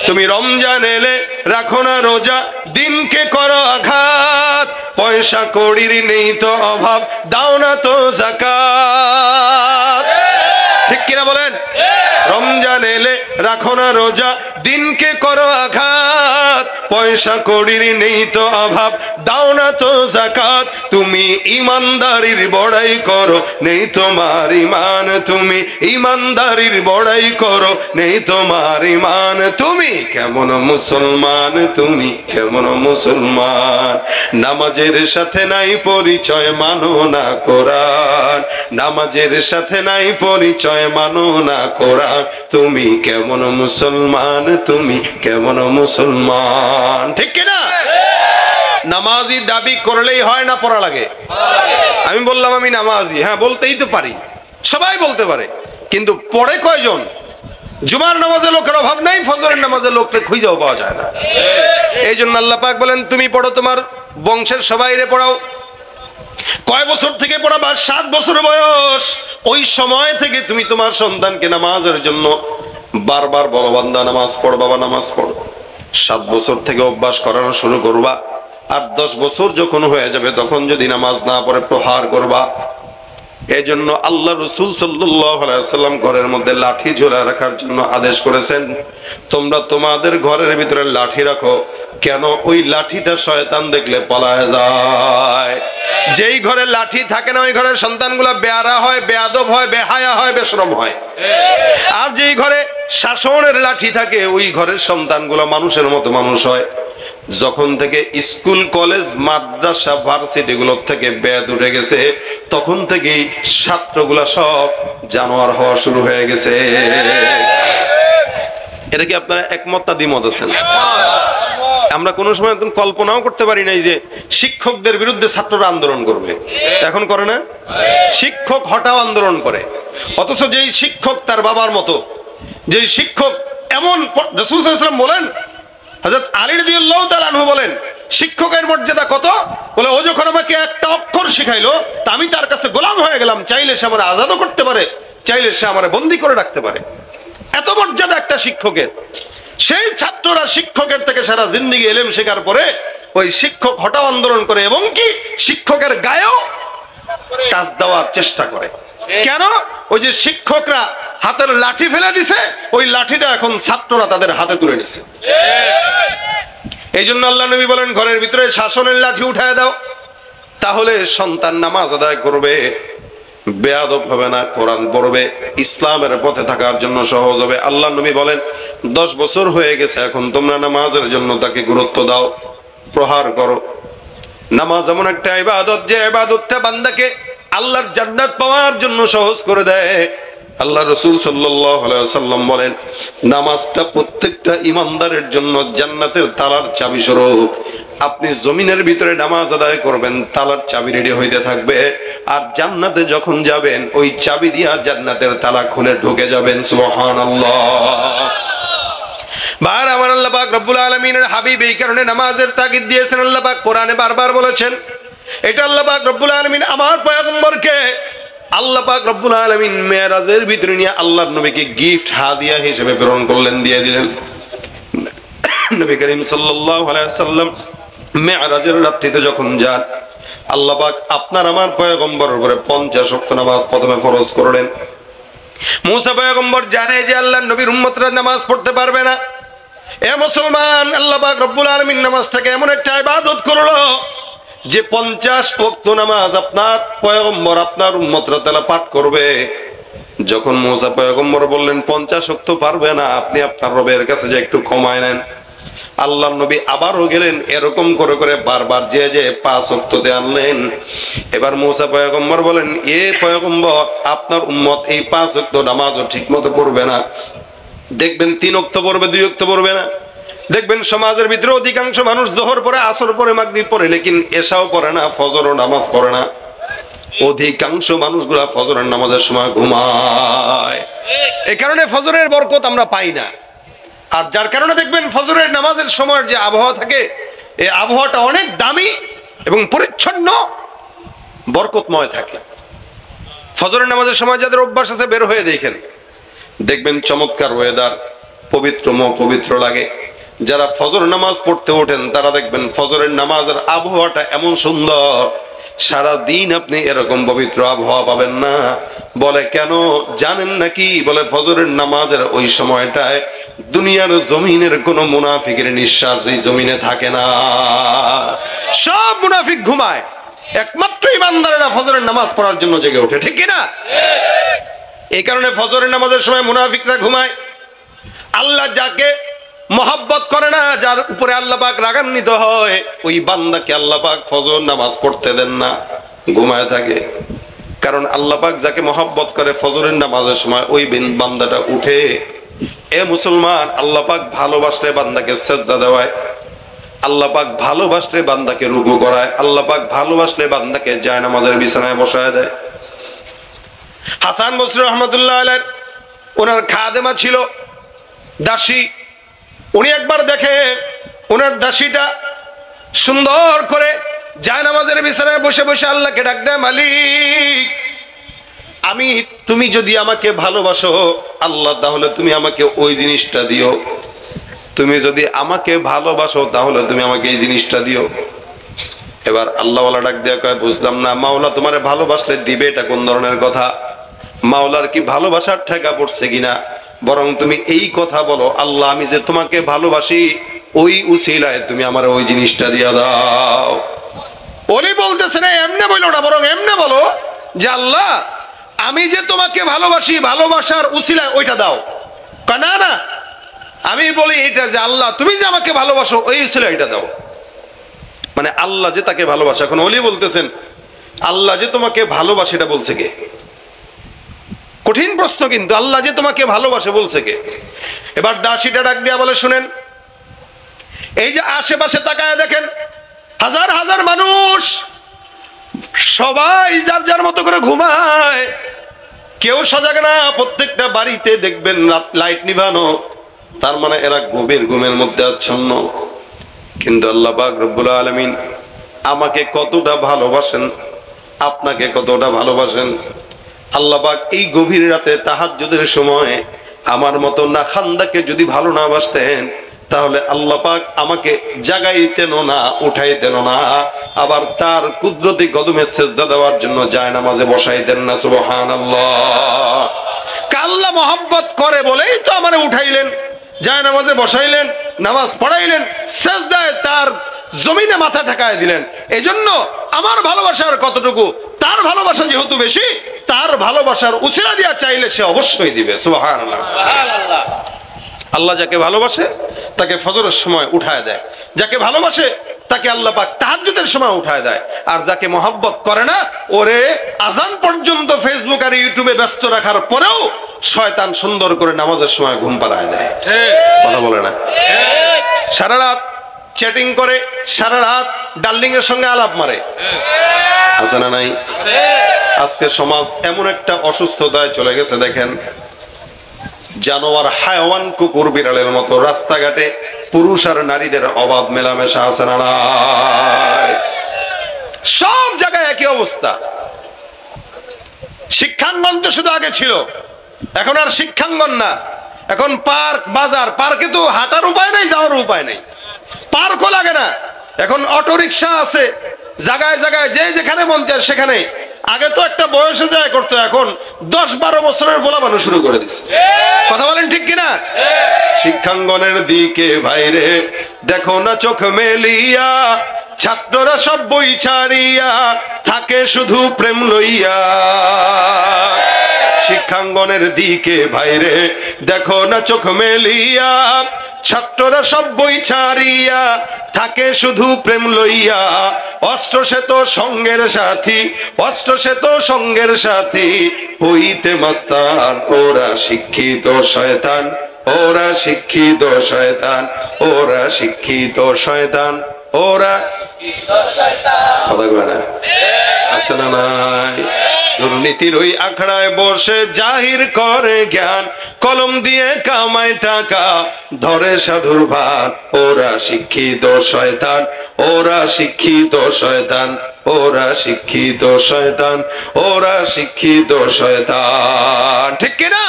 তুমি রমজান এলে রাখো না রোজা, দিনকে করো আঘাত, পয়সা কড়ির নেই তো অভাব, দাও না তো যাকাত। ঠিক কিনা বলেন? রমজান এলে রাখো না রোজা, দিনকে করো আঘাত, পয়সা কড়ির নেই তো অভাব, দাও না তো যাকাত, তুমি ইমানদারির বড়াই করো, নেই তোমার ইমান, তুমি ইমানদারির বড়াই করো, নেই তোমার ইমান, তুমি কেমন মুসলমান, তুমি কেমন মুসলমান, নামাজের সাথে নাই পরিচয়, মানো না কোরআন, নামাজের সাথে নাই পরিচয়, মানো না কোরআন, তুমি কেমন মুসলমান, তুমি কেমন মুসলমান। ঠিক কিনা? নামাজি দাবি করলেই হয় না, পড়া লাগে। আমি বললাম আমি নামাজি, হ্যাঁ বলতেই তো পারি, সবাই বলতে পারে, কিন্তু পড়ে কয়জন? জুমার নামাজে লোকের অভাব নাই, ফজরের নামাজে লোককে খুঁজেও পাওয়া যায় না। এই জন্য আল্লাহ পাক বলেন তুমি পড়ো, তোমার বংশের সবাইরে পড়াও। কয় বছর থেকে পড়াবা? 7 বছর বয়স। ওই সময় থেকে তুমি তোমার সন্তানকে নামাজের জন্য বারবার বলো, বান্দা নামাজ পড়, বাবা নামাজ পড়। 7 বছর থেকে অভ্যাস করানো শুরু করবা, আর 10 বছর যখন হয়ে যাবে তখন যদি নামাজ না পড়ে প্রহার করবা। এই জন্য আল্লাহ রাসূল সাল্লাল্লাহু আলাইহি ওয়াসাল্লাম ঘরের মধ্যে লাঠি ঝোলা রাখার জন্য আদেশ করেছেন, তোমরা তোমাদের ঘরের ভিতরে লাঠি রাখো। কেন? ওই লাঠিটা শয়তান দেখলে পলায় যায়। যেই ঘরে লাঠি থাকে না ওই ঘরের সন্তানগুলো বেয়ারা হয়, বেয়াদব হয়, বেহায়া হয়, বেশরম হয়। আর যেই ঘরে শাসনের লাঠি থাকে ওই ঘরের সন্তানগুলো মানুষের মতো মানুষ হয়। যখন থেকে স্কুল কলেজ মাদ্রাসা ভার্সিটি গুলোর থেকে বেদ উঠে গেছে তখন থেকেই ছাত্রগুলা সব জানোয়ার হওয়া শুরু হয়ে গেছে। এটা কি আপনারা একমত না দ্বিমত আছেন? আমরা কোনো সময় কল্পনাও করতে পারি নাই যে শিক্ষকদের বিরুদ্ধে ছাত্ররা আন্দোলন করবে। এখন করে না? শিক্ষক হটাও আন্দোলন করে। অথচ যেই শিক্ষক তার বাবার মতো, যেই শিক্ষক এমন, রাসূল সাল্লাল্লাহু আলাইহি ওয়াসাল্লাম বলেন, হযরত আলী রাদিয়াল্লাহু তাআলা আনহু বলেন শিক্ষকের মর্যাদা কত? বলে ও যখন আমাকে একটা অক্ষর শিখাইলো তা আমি তার কাছে গোলাম হয়ে গেলাম, চাইলে সে আমার আজাদও করতে পারে, চাইলে সে আমার বন্দী করে রাখতে পারে। এত মর্যাদা একটা শিক্ষকের। সেই ছাত্ররা শিক্ষকের থেকে সারা জিন্দেগি ইলম শেখার পরে ওই শিক্ষক হটাও আন্দোলন করে এবং কি শিক্ষকের গায়েও টাচ দেওয়ার চেষ্টা করে। কেন? ওই যে শিক্ষকরা হাতের লাঠি ফেলে দিছে, ওই লাঠিটা এখন ছাত্ররা তাদের হাতে তুলে নিছে। এই জন্য আল্লাহ নবী বলেন ঘরের ভিতরে শাসনের লাঠি উঠায় দাও, তাহলে সন্তান নামাজ আদায় করবে, বেয়াদব হবে না, কোরআন পড়বে, ইসলামের পথে থাকার জন্য সহজ হবে। আল্লাহ নবী বলেন 10 বছর হয়ে গেছে, এখন তোমরা নামাজের জন্য তাকে গুরুত্ব দাও, প্রহার করো। নামাজ এমন একটা ইবাদত যে ইবাদতটা বান্দাকে আল্লাহর জান্নাত পাওয়ার জন্য সহজ করে দেয়। আল্লাহ রাসূল সাল্লাল্লাহু আলাইহি ওয়াসাল্লাম বলেন নামাজটা প্রত্যেকটা ইমানদারের জন্য জান্নাতের তালার চাবি স্বরূপ। আপনি জমিনের ভিতরে নামাজ আদায় করবেন, তালার চাবি রেডি হইতে থাকবে, আর জান্নাতে যখন যাবেন ওই চাবি দিয়া জান্নাতের তালা খুলে ঢুকে যাবেন। সুবহানাল্লাহ। বার আমার আল্লাহ পাক রব্বুল আলামিনের হাবিব এই কারণে নামাজের তাগিদ দিয়েছেন। আল্লাহ পাক কোরআনে বারবার বলেছেন, এটা আল্লাহ পাক রব্বুল আলামিন আমার পয়গম্বরকে আল্লাহ পাক রব্বুল আলামিন মেরাজের ভিতরে নিয়ে আল্লাহর নবীকে গিফট হাদিয়া হিসেবে প্রেরণ করলেন, দিয়ে দিলেন। নবী করিম সাল্লাল্লাহু আলাইহি ওয়াসাল্লাম মেরাজের রাত্রিতে যখন যান, আল্লাহ পাক আপনার আমার পয়গম্বরের উপরে 50 ওয়াক্ত নামাজ প্রথমে ফরজ করলেন। মুসা পয়গম্বর জানে যে আল্লাহর নবীর উম্মতরা নামাজ পড়তে পারবে না। এ মুসলমান, আল্লাহ পাক রব্বুল আলামিন নামাজটাকে এমন একটা ইবাদত করলো যে 50 ওয়াক্ত নামাজ আপনার পয়গম্বর আপনার উম্মতরা তাআলা পাঠ করবে। যখন মুসা পয়গম্বর বললেন 50 ওয়াক্ত পারবে না, আপনি আপনার রবের কাছে যে একটু কমায় নেন। আল্লাহর নবী আবারও গেলেন, এরকম করে করে বারবার যে 5 ওয়াক্ততে আনলেন। এবার মুসা পয়গম্বর বলেন, এ পয়গম্বর আপনার উম্মত এই 5 ওয়াক্ত নামাজও ঠিকমতো পড়বে না। দেখবেন 3 ওয়াক্ত পড়বে, 2 ওয়াক্ত পড়বে না। দেখবেন সমাজের ভিতরে অধিকাংশ মানুষ যোহর পড়ে, আসর পড়ে, মাগরিব পড়ে, লেকিন এশাও পড়ে না, ফজরও নামাজ পড়ে না। অধিকাংশ মানুষগুলা ফজরের নামাজের সময় ঘুমায়। এই কারণে ফজরের বরকত আমরা পাই না। আর যার কারণে দেখবেন ফজরের নামাজের সময় যে আবহাওয়া থাকে, এই আবহাওয়াটা অনেক দামি এবং পরিচ্ছন্ন, বরকতময় থাকে। ফজরের নামাজের সময় যাদের অভ্যাস আছে বের হয়ে দেখবেন চমৎকার ওয়েদার, পবিত্র পবিত্র লাগে। যারা ফজর নামাজ পড়তে ওঠেন তারা দেখবেন ফজরের নামাজের আবহাওয়াটা এমন সুন্দর, সারা দিন আপনি এরকম পবিত্র আবহাওয়া পাবেন না। বলে কেন জানেন নাকি? বলে ফজরের নামাজের ওই সময়টায় দুনিয়ার জমিনের কোন মুনাফিকের নিঃশ্বাস এই জমিনে থাকে না, সব মুনাফিক ঘুমায়, একমাত্র ইমানদারেরা ফজরের নামাজ পড়ার জন্য জেগে ওঠে, ঠিক কিনা? এই কারণে ফজরের নামাজের সময় মুনাফিকরা ঘুমায়। আল্লাহ যাকে মহব্বত করে না, যার উপরে আল্লাহ পাক রাগান্বিত হয়, ওই বান্দাকে আল্লাহ পাক ফজর নামাজ পড়তে দেন না, ঘুমায় থাকে। কারণ আল্লাহ পাক যাকে মহব্বত করে ফজরের নামাজের সময় ওই বান্দাটা উঠে। এ মুসলমান, আল্লাহ পাক ভালোবাসলে বান্দাকে সেজদা দেওয়ায়, আল্লাহ পাক ভালোবাসলে বান্দাকে রুকু করায়, আল্লাহ পাক ভালোবাসলে বান্দাকে জায়নামাজের বিছানায় বসায় দেয়। হাসান বসরি রহমতুল্লাহ আলাইহি ওনার খাদেমা ছিল, দাসী। উনি একবার দেখে ওনার দাসীটা সুন্দর করে জায়নামাজের বিছানায় বসে বসে আল্লাহকে ডাক দেয়, মালিক তুমি যদি আমাকে ভালোবাসো আল্লাহ, তাহলে তুমি আমাকে ওই জিনিসটা দিও। তুমি যদি আমাকে ভালোবাসো তাহলে তুমি আমাকে এই জিনিসটা দিও। এবার আল্লাহওয়ালা ডাক দেয়া কয়, বুঝলাম না মাওলা তোমারে ভালোবাসলে দিবে, এটা কোন ধরনের কথা? মাওলার কি ভালোবাসার ঠেকা পড়ছে কিনা? বরং তুমি এই কথা বলো, আল্লাহ আমি যে তোমাকে ভালোবাসি ওই উসিলায় তুমি আমার ওই জিনিসটা দিয়া দাও। উনি বলতেছে না এমনে বলো না, বরং এমনে বলো যে আল্লাহ আমি যে তোমাকে ভালোবাসি, ভালোবাসার উসিলায় ওইটা দাও। না না, আমি বলি এটা যে আল্লাহ তুমি যে আমাকে ভালোবাসো ওই উসিলায় এটা দাও। মানে আল্লাহ যে তাকে ভালোবাসে। এখন ওলি বলতেছেন আল্লাহ যে তোমাকে ভালোবাসে এটা বলছে কে? কঠিন প্রশ্ন, কিন্তু আল্লাহ যে তোমাকে ভালোবাসে বলছে কে? এবার দাসীটা ডাক দিয়া বলে, শুনেন, এই যে আশেপাশে তাকায় দেখেন, হাজার হাজার মানুষ, সবাই যার যার মতো করে ঘুমায়, কেউ সজাগ না। প্রত্যেকটা বাড়িতে দেখবেন লাইট নিভানো, তার মানে এরা গভীর ঘুমের মধ্যে আচ্ছন্ন। কিন্তু আল্লাহ পাক রব্বুল আলামিন আমাকে কতটা ভালোবাসেন, আপনাকে কতটা ভালোবাসেন। আল্লাহ পাক এই গভীর রাতে তাহাজ্জুদের সময় আমার মতো নাখান্দাকে যদি ভালো না বাসতেন, তাহলে আল্লাহ পাক আমাকে জাগাইতেন না, উঠাইতেন না, আবার তার কুদরতি কদমে সেজদা দেওয়ার জন্য জায়নামাজে বসাইতেন না। সুবহানাল্লাহ। আল্লাহ মহব্বত করে বলেই তো আমারে উঠাইলেন, জায়নামাজে বসাইলেন, নামাজ পড়াইলেন, সেজদায় তার জমিনে মাথা ঠেকায় দিলেন। এজন্য আমার ভালোবাসার কতটুকু, তার ভালোবাসা যেহেতু বেশি, তার ভালোবাসার উসিলা দিয়া চাইলে সে অবশ্যই দিবে। সুবহানাল্লাহ। আল্লাহ যাকে ভালোবাসে তাকে ফজরের সময় উঠায় দেয়, যাকে ভালোবাসে তাকে আল্লাহ পাক তাহাজ্জুদের সময় উঠায় দেয়। আর যাকে মহব্বত করে না, ওরে আজান পর্যন্ত ফেসবুক আর ইউটিউবে ব্যস্ত রাখার পরেও শয়তান সুন্দর করে নামাজের সময় ঘুম পাড়ায় দেয়। কথা বলে না? সারা রাত চ্যাটিং করে, সারা রাত ডার্লিং এর সঙ্গে আলাপ মারে, আছে না নাই? আজকে সমাজ এমন একটা অসুস্থতায় চলে গেছে, দেখেন জানোয়ার, হায়াওয়ান, কুকুর বিড়ালের মতো রাস্তাঘাটে পুরুষ আর নারীদের অবাধ মেলামেশা, আছে না নাই? সব জায়গায় একই অবস্থা। শিক্ষাঙ্গন তো শুধু আগে ছিল, এখন আর শিক্ষাঙ্গন না, এখন পার্ক, বাজার। পার্কে তো হাঁটার উপায় নাই, যাওয়ার উপায় নেই, পার্কও লাগে না। এখন অটো রিক্সা আছে, জায়গায় জায়গায় যে যেখানে মন চায় সেখানে। আগে তো একটা বয়সে যায় করতো, এখন 10-12 বছরের বলা মানুষ শুরু করে দিচ্ছে। কথা বলেন ঠিক কিনা? শিক্ষাঙ্গনের দিকে ভাইরে দেখো না চোখ মেলিয়া, ছাত্ররা সব বই ছাড়িয়া থাকে শুধু প্রেম লইয়া। শিক্ষাঙ্গনের দিকে ভাইরে দেখো না চোখ মেলিয়া, ছাত্ররা সব বই ছাড়িয়া থাকে শুধু প্রেম লইয়া। অস্ত্র সে তো সঙ্গের সাথী, অস্ত্র সে তো সঙ্গের সাথী, হইতে মাস্তান ওরা শিক্ষিত শয়তান, ওরা শিক্ষিত শয়তান, ওরা শিক্ষিত শয়তান, ওরা কথা কয় না? আছে না নাই? দুর্নীতির ওই আখড়ায় বসে জাহির করে জ্ঞান, কলম দিয়ে কামায় টাকা, ধরে সাধুর ভান। ওরা শিক্ষিত শয়তান, ওরা শিক্ষিত শয়তান, ওরা শিক্ষিত শয়তান, ওরা শিক্ষিত শয়তান। ঠিক কিনা?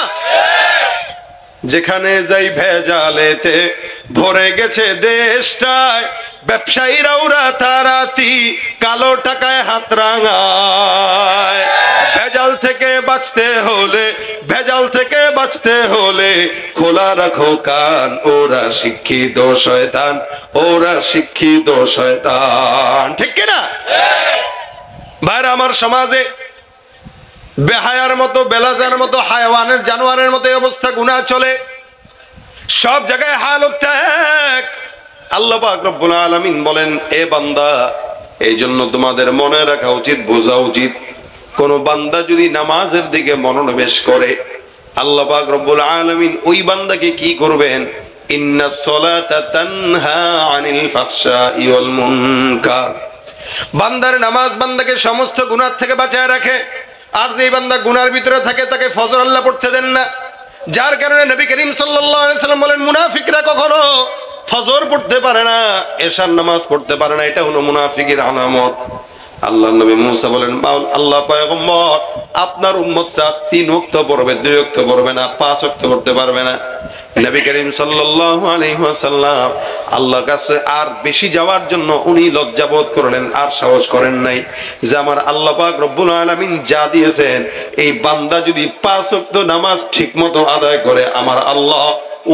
যেখানে যাই ভেজালেতে ভরে গেছে দেশটায়, ব্যবসায়ীরাও রাতারাতি কালো টাকায় হাত রাঙায়। ভেজাল থেকে বাঁচতে হলে, ভেজাল থেকে বাঁচতে হলে খোলা রাখো কান, ওরা শিক্ষিত শয়তান, ওরা শিক্ষিত শয়তান। ঠিক কিনা ভাইরা? আমার সমাজে বেহায়ার মতো, বেলাজার মতো, হায়াওয়ানের, জানোয়ারের মতো অবস্থা, গুনাহ চলে সব জায়গায়, হালত এক। আল্লাহ পাক রব্বুল আলামিন বলেন, এ বান্দা, এই জন্য তোমাদের মনে রাখা উচিত, বোঝা উচিত, কোন বান্দা যদি নামাজের দিকে মনোনিবেশ করে, আল্লাহ পাক রব্বুল আলামিন ওই বান্দাকে কি করবেন? ইন্নাস সালাতা তানহা আনিল ফাহশাই ওয়াল মুনকার। বান্দার নামাজ বান্দাকে সমস্ত গুনাহ থেকে বাঁচায় রাখে। আর যে বান্দা গুনার ভিতরে থাকে তাকে ফজর আল্লাহ পড়তে দেন না, যার কারণে নবী করিম সাল্লাল্লাহু আলাইহি সাল্লাম বলেন, মুনাফিকরা কখনো ফজর পড়তে পারে না, এশার নামাজ পড়তে পারে না, এটা হলো মুনাফিকের আলামত। আল্লাহ নবী মুসা বলেন, আল্লাহ পয়গম্বর, আপনার উম্মতরা 3 ওয়াক্ত পড়বে, 2 ওয়াক্ত পড়বে না, 5 ওয়াক্ত পড়তে পারবে না। নবী করিম সাল্লাল্লাহু আলাইহি ওয়াসাল্লাম আল্লাহর কাছে আর বেশি যাওয়ার জন্য উনি লজ্জাবোধ করলেন, আর সাহস করেন নাই যে আমার আল্লাহ পাক রব্বুল আলামিন যা দিয়েছেন, এই বান্দা যদি 5 ওয়াক্ত নামাজ ঠিকমতো আদায় করে, আমার আল্লাহ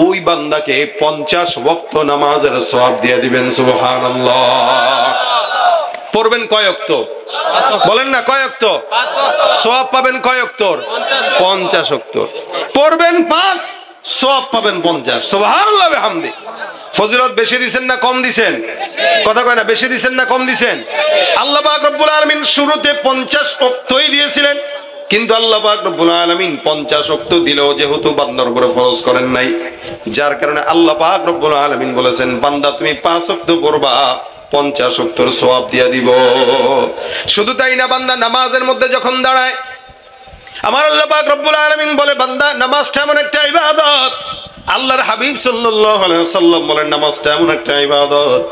ওই বান্দাকে 50 ওয়াক্ত নামাজের সওয়াব দিয়ে দিবেন। সুবহানাল্লাহ। পড়বেন কয় ওয়াক্ত? বলেন না, কয় ওয়াক্ত? সওয়াব পাবেন কয় ওয়াক্ত? 50 ওয়াক্ত। পড়বেন 5, সওয়াব পাবেন 50। সুবহানাল্লাহ বিহামদি। ফজিলত বেশি দিবেন না কম দিবেন? কথা কয় না, বেশি দিবেন না কম দিবেন? আল্লাহ পাক রব্বুল আলামিন শুরুতে 50 ওয়াক্তই দিয়েছিলেন, কিন্তু আল্লাহ পাক রব্বুল আলামিন 50 ওয়াক্ত দিলেও যেহেতু বান্দার উপরে ফরজ করেন নাই, যার কারণে আল্লাহ পাক রব্বুল আলামিন বলেছেন, বান্দা তুমি 5 ওয়াক্ত পড়বা, 50 ওয়াক্তর সওয়াব দিয়া দিব। শুধু তাই না, বান্দা নামাজের মধ্যে যখন দাঁড়ায়, আমার আল্লাহ পাক রব্বুল আলামিন বলে, বান্দা নামাজটা এমন একটা ইবাদত, আল্লাহর হাবিব সাল্লাল্লাহু আলাইহি ওয়াসাল্লাম বলেন, নামাজটা এমন একটা ইবাদত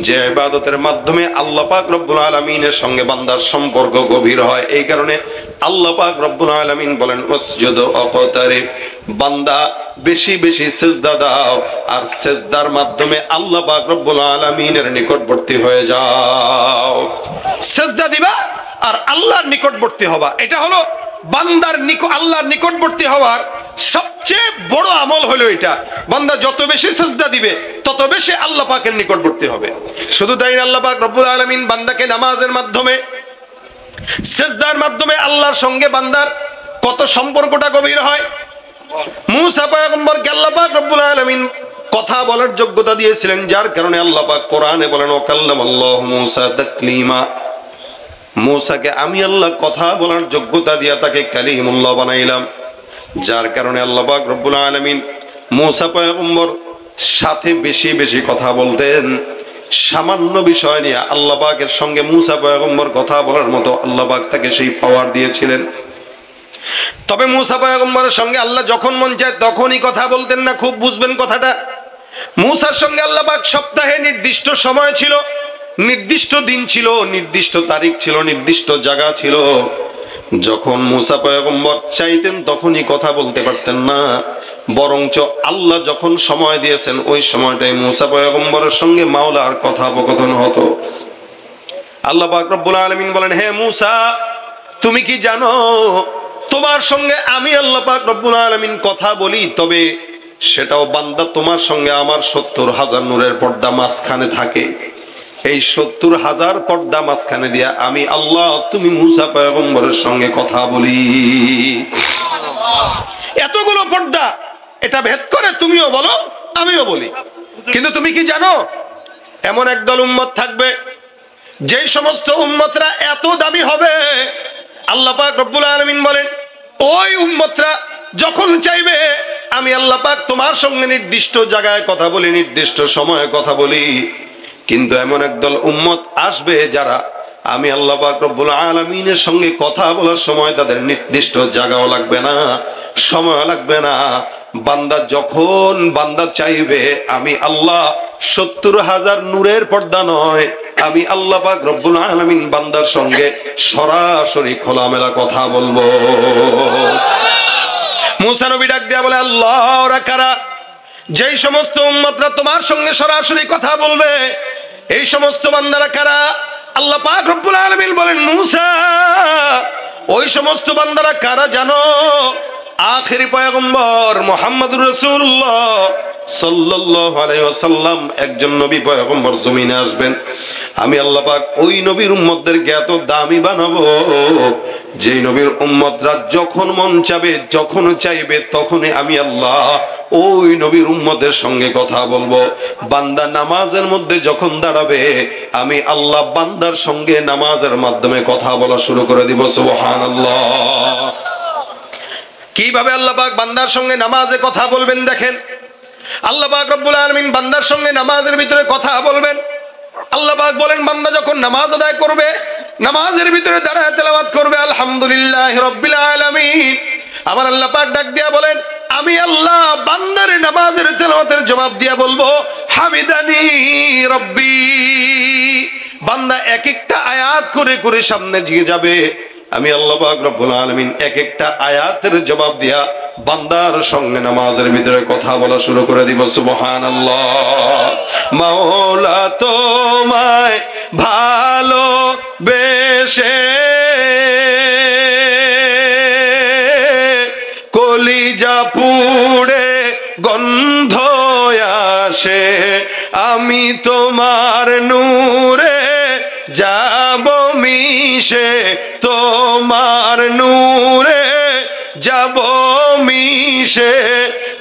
যে ইবাদতের মাধ্যমে আল্লাহ পাক রব্বুল আলামিনের সঙ্গে বান্দার সম্পর্ক গভীর হয়। এই কারণে আল্লাহ পাক রব্বুল আলামিন বলেন, ওয়াসজুদু ওয়াকতারিব, বান্দা বেশি বেশি সিজদা দাও, আর সিজদার মাধ্যমে আল্লাহ পাক রব্বুল আলামিনের নিকটবর্তী হয়ে যাও। সিজদা দিবা আর আল্লাহর নিকটবর্তী হবা, এটা হলো বান্দার আল্লাহর নিকটবর্তী হওয়ার সবচেয়ে বড় আমল হলো এটা। বান্দা যত বেশি সিজদা দিবে তত বেশি আল্লাহ পাকের নিকটবর্তী হবে। শুধু তাই না, আল্লাহ পাক রব্বুল আলামিন বান্দাকে নামাজের মাধ্যমে, সিজদার মাধ্যমে আল্লাহর সঙ্গে বান্দার কত সম্পর্কটা গভীর হয়। মুসা পয়গম্বরকে আল্লাহ পাক রব্বুল আলামিন কথা বলার যোগ্যতা দিয়েছিলেন, যার কারণে আল্লাহ পাক কোরআনে বলেন, ওয়াকাল্লামাল্লাহু মুসা তাকলিমা, মুসাকে আমি আল্লাহ কথা বলার যোগ্যতা দিয়া তাকে কালিমুল্লাহ বানাইলাম। যার কারণে আল্লাহ পাক রব্বুল আলামিন মুসা পয়গম্বর সাথে বেশি বেশি কথা বলতেন। সামান্য বিষয় নিয়ে আল্লাহ পাকের সঙ্গে মুসা পয়গম্বর কথা বলার মতো আল্লাহ পাক তাকে সেই পাওয়ার দিয়েছিলেন। তবে মুসা পয়গম্বরের সঙ্গে আল্লাহ যখন মন চায় তখনই কথা বলতেন না, খুব বুঝবেন কথাটা। মুসার সঙ্গে আল্লাহ পাক সপ্তাহে নির্দিষ্ট সময় ছিল, নির্দিষ্ট দিন ছিল, নির্দিষ্ট তারিখ ছিল, নির্দিষ্ট জায়গা ছিল। যখন মুসা পয়গম্বর চাইতেন তখনই কথা বলতে পারতেন না, বরঞ্চ আল্লাহ যখন সময় দিয়েছেন ওই সময়টাই মুসা পয়গম্বরের সঙ্গে মাওলার কথোপকথন হতো। আল্লাহ পাক রব্বুল আলামিন বলেন, হে মুসা, তুমি কি জানো তোমার সঙ্গে আমি আল্লাহ পাক রব্বুল আলামিন কথা বলি, তবে সেটাও বান্দা তোমার সঙ্গে আমার 70,000 নূরের পর্দা মাঝখানে থাকে। এই 70,000 পর্দা মাঝখানে দিয়া আমি আল্লাহ, তুমি মুসা পয়গম্বরের সঙ্গে কথা বলি। এতগুলো পর্দা, এটা ভেদ করে তুমিও বলো আমিও বলি। কিন্তু তুমি কি জানো, এমন একদল উম্মত থাকবে যেই সমস্ত উম্মতরা এত দামি হবে, আল্লাহ পাক রব্বুল আলামিন বলেন, ওই উম্মতরা যখন চাইবে আমি আল্লাহ পাক তোমার সঙ্গে নির্দিষ্ট জায়গায় কথা বলি, নির্দিষ্ট সময়ে কথা বলি। কিন্তু এমন একদল উম্মত আসবে যারা আমি আল্লাহ পাক রব্বুল আলামিনের সঙ্গে কথা বলার সময় তাদের নির্দিষ্ট জায়গাও লাগবে না, সময় লাগবে না। বান্দা যখন বান্দা চাইবে আমি আল্লাহ 70,000 নূরের পর্দা নয়, আমি আল্লাহ পাক রব্বুল আলামিন বান্দার সঙ্গে সরাসরি খোলামেলা কথা বলবো। মুসা নবী ডাক দিয়া বলে, আল্লাহ, ওরা কারা? যেই সমস্ত উম্মতরা তোমার সঙ্গে সরাসরি কথা বলবে, এই সমস্ত বান্দারা কারা? আল্লাহ পাক রব্বুল আলামিন বলেন, মুসা, ওই সমস্ত বান্দারা কারা জানো? আখেরি পয়গম্বর মুহাম্মদুর রাসূলুল্লাহ সাল্লাল্লাহু আলাইহি ওয়াসাল্লাম একজন নবী পয়গম্বর জমিনে আসবেন। আমি আল্লাহ পাক ওই নবীর উম্মতদেরকে এত দামি বানাবো, যেই নবীর উম্মতরা যখন মন চাবে, যখন চাইবে, তখনই আমি আল্লাহ ওই নবীর উম্মতের সঙ্গে কথা বলবো। বান্দা নামাজের মধ্যে যখন দাঁড়াবে, আমি আল্লাহ বান্দার সঙ্গে নামাজের মাধ্যমে কথা বলা শুরু করে দিব। সুবহানাল্লাহ। কিভাবে আল্লাহ পাক বান্দার সঙ্গে নামাজে কথা বলবেন দেখেন। আল্লাহ পাক রব্বুল আলামিন বান্দার সঙ্গে নামাজের ভিতরে কথা বলবেন। আল্লাহ পাক বলেন, বান্দা যখন নামাজ আদায় করবে, নামাজের ভিতরে দাঁড়ায় তেলাওয়াত করবে আলহামদুলিল্লাহি রাব্বিল আলামিন, আমার আল্লাহ পাক ডাক দিয়া বলেন, আমি আল্লাহ বান্দার নামাজের তেলাওয়াতের জবাব দিয়া বলবো, হামিদানি রব্বি। বান্দা এক একটা আয়াত করে করে সামনে এগিয়ে যাবে। আমি আল্লাহ পাক রব্বুল আলামিন এক একটা আয়াতের জবাব দিয়া বান্দার সঙ্গে নামাজের ভিতরে কথা বলা শুরু করে দিব। সুবহানাল্লাহ। মাওলা তোমায় ভালোবেসে কলিজা পুড়ে গন্ধ আসে, আমি তোমার নূরে যাব মিশে, তোমার নূরে যাব মিশে,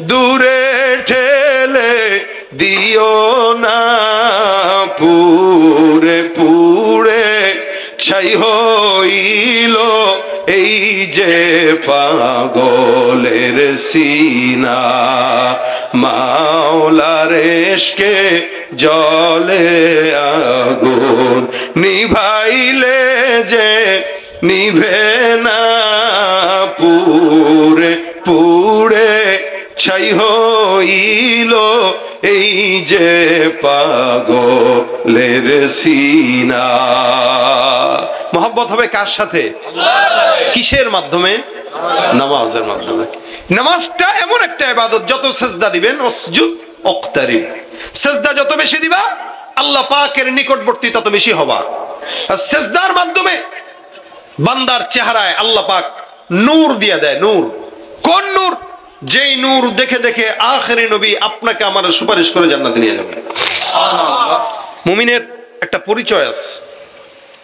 দূরে ঠেলে দিও না পুরে পুরে ছাই হইল এই যে পাগলের সিনা, মাওলার ইশকে জলে আগুন নিভাইলে যে নিভে না, পুরে পুরে ছাই হইল এই যে পাগলের সিনা। মহব্বত হবে কার সাথে? কিসের মাধ্যমে? নামাজের মাধ্যমে। নামাজটা এমন একটা ইবাদত, যত সেজদা দিবেন, ওয়াসজুদ ওয়াকতারিব, সেজদা যত বেশি দিবা আল্লাহ পাকের নিকটবর্তী তত বেশি হবা। আর সেজদার মাধ্যমে বান্দার চেহারায় আল্লাহ পাক নূর দিয়ে দেয়। নূর, কোন নূর? যেই নূর দেখে দেখে আখেরি নবী আপনাকে আমার সুপারিশ করে জান্নাতে নিয়ে যাবে। মুমিনের একটা পরিচয় আছে,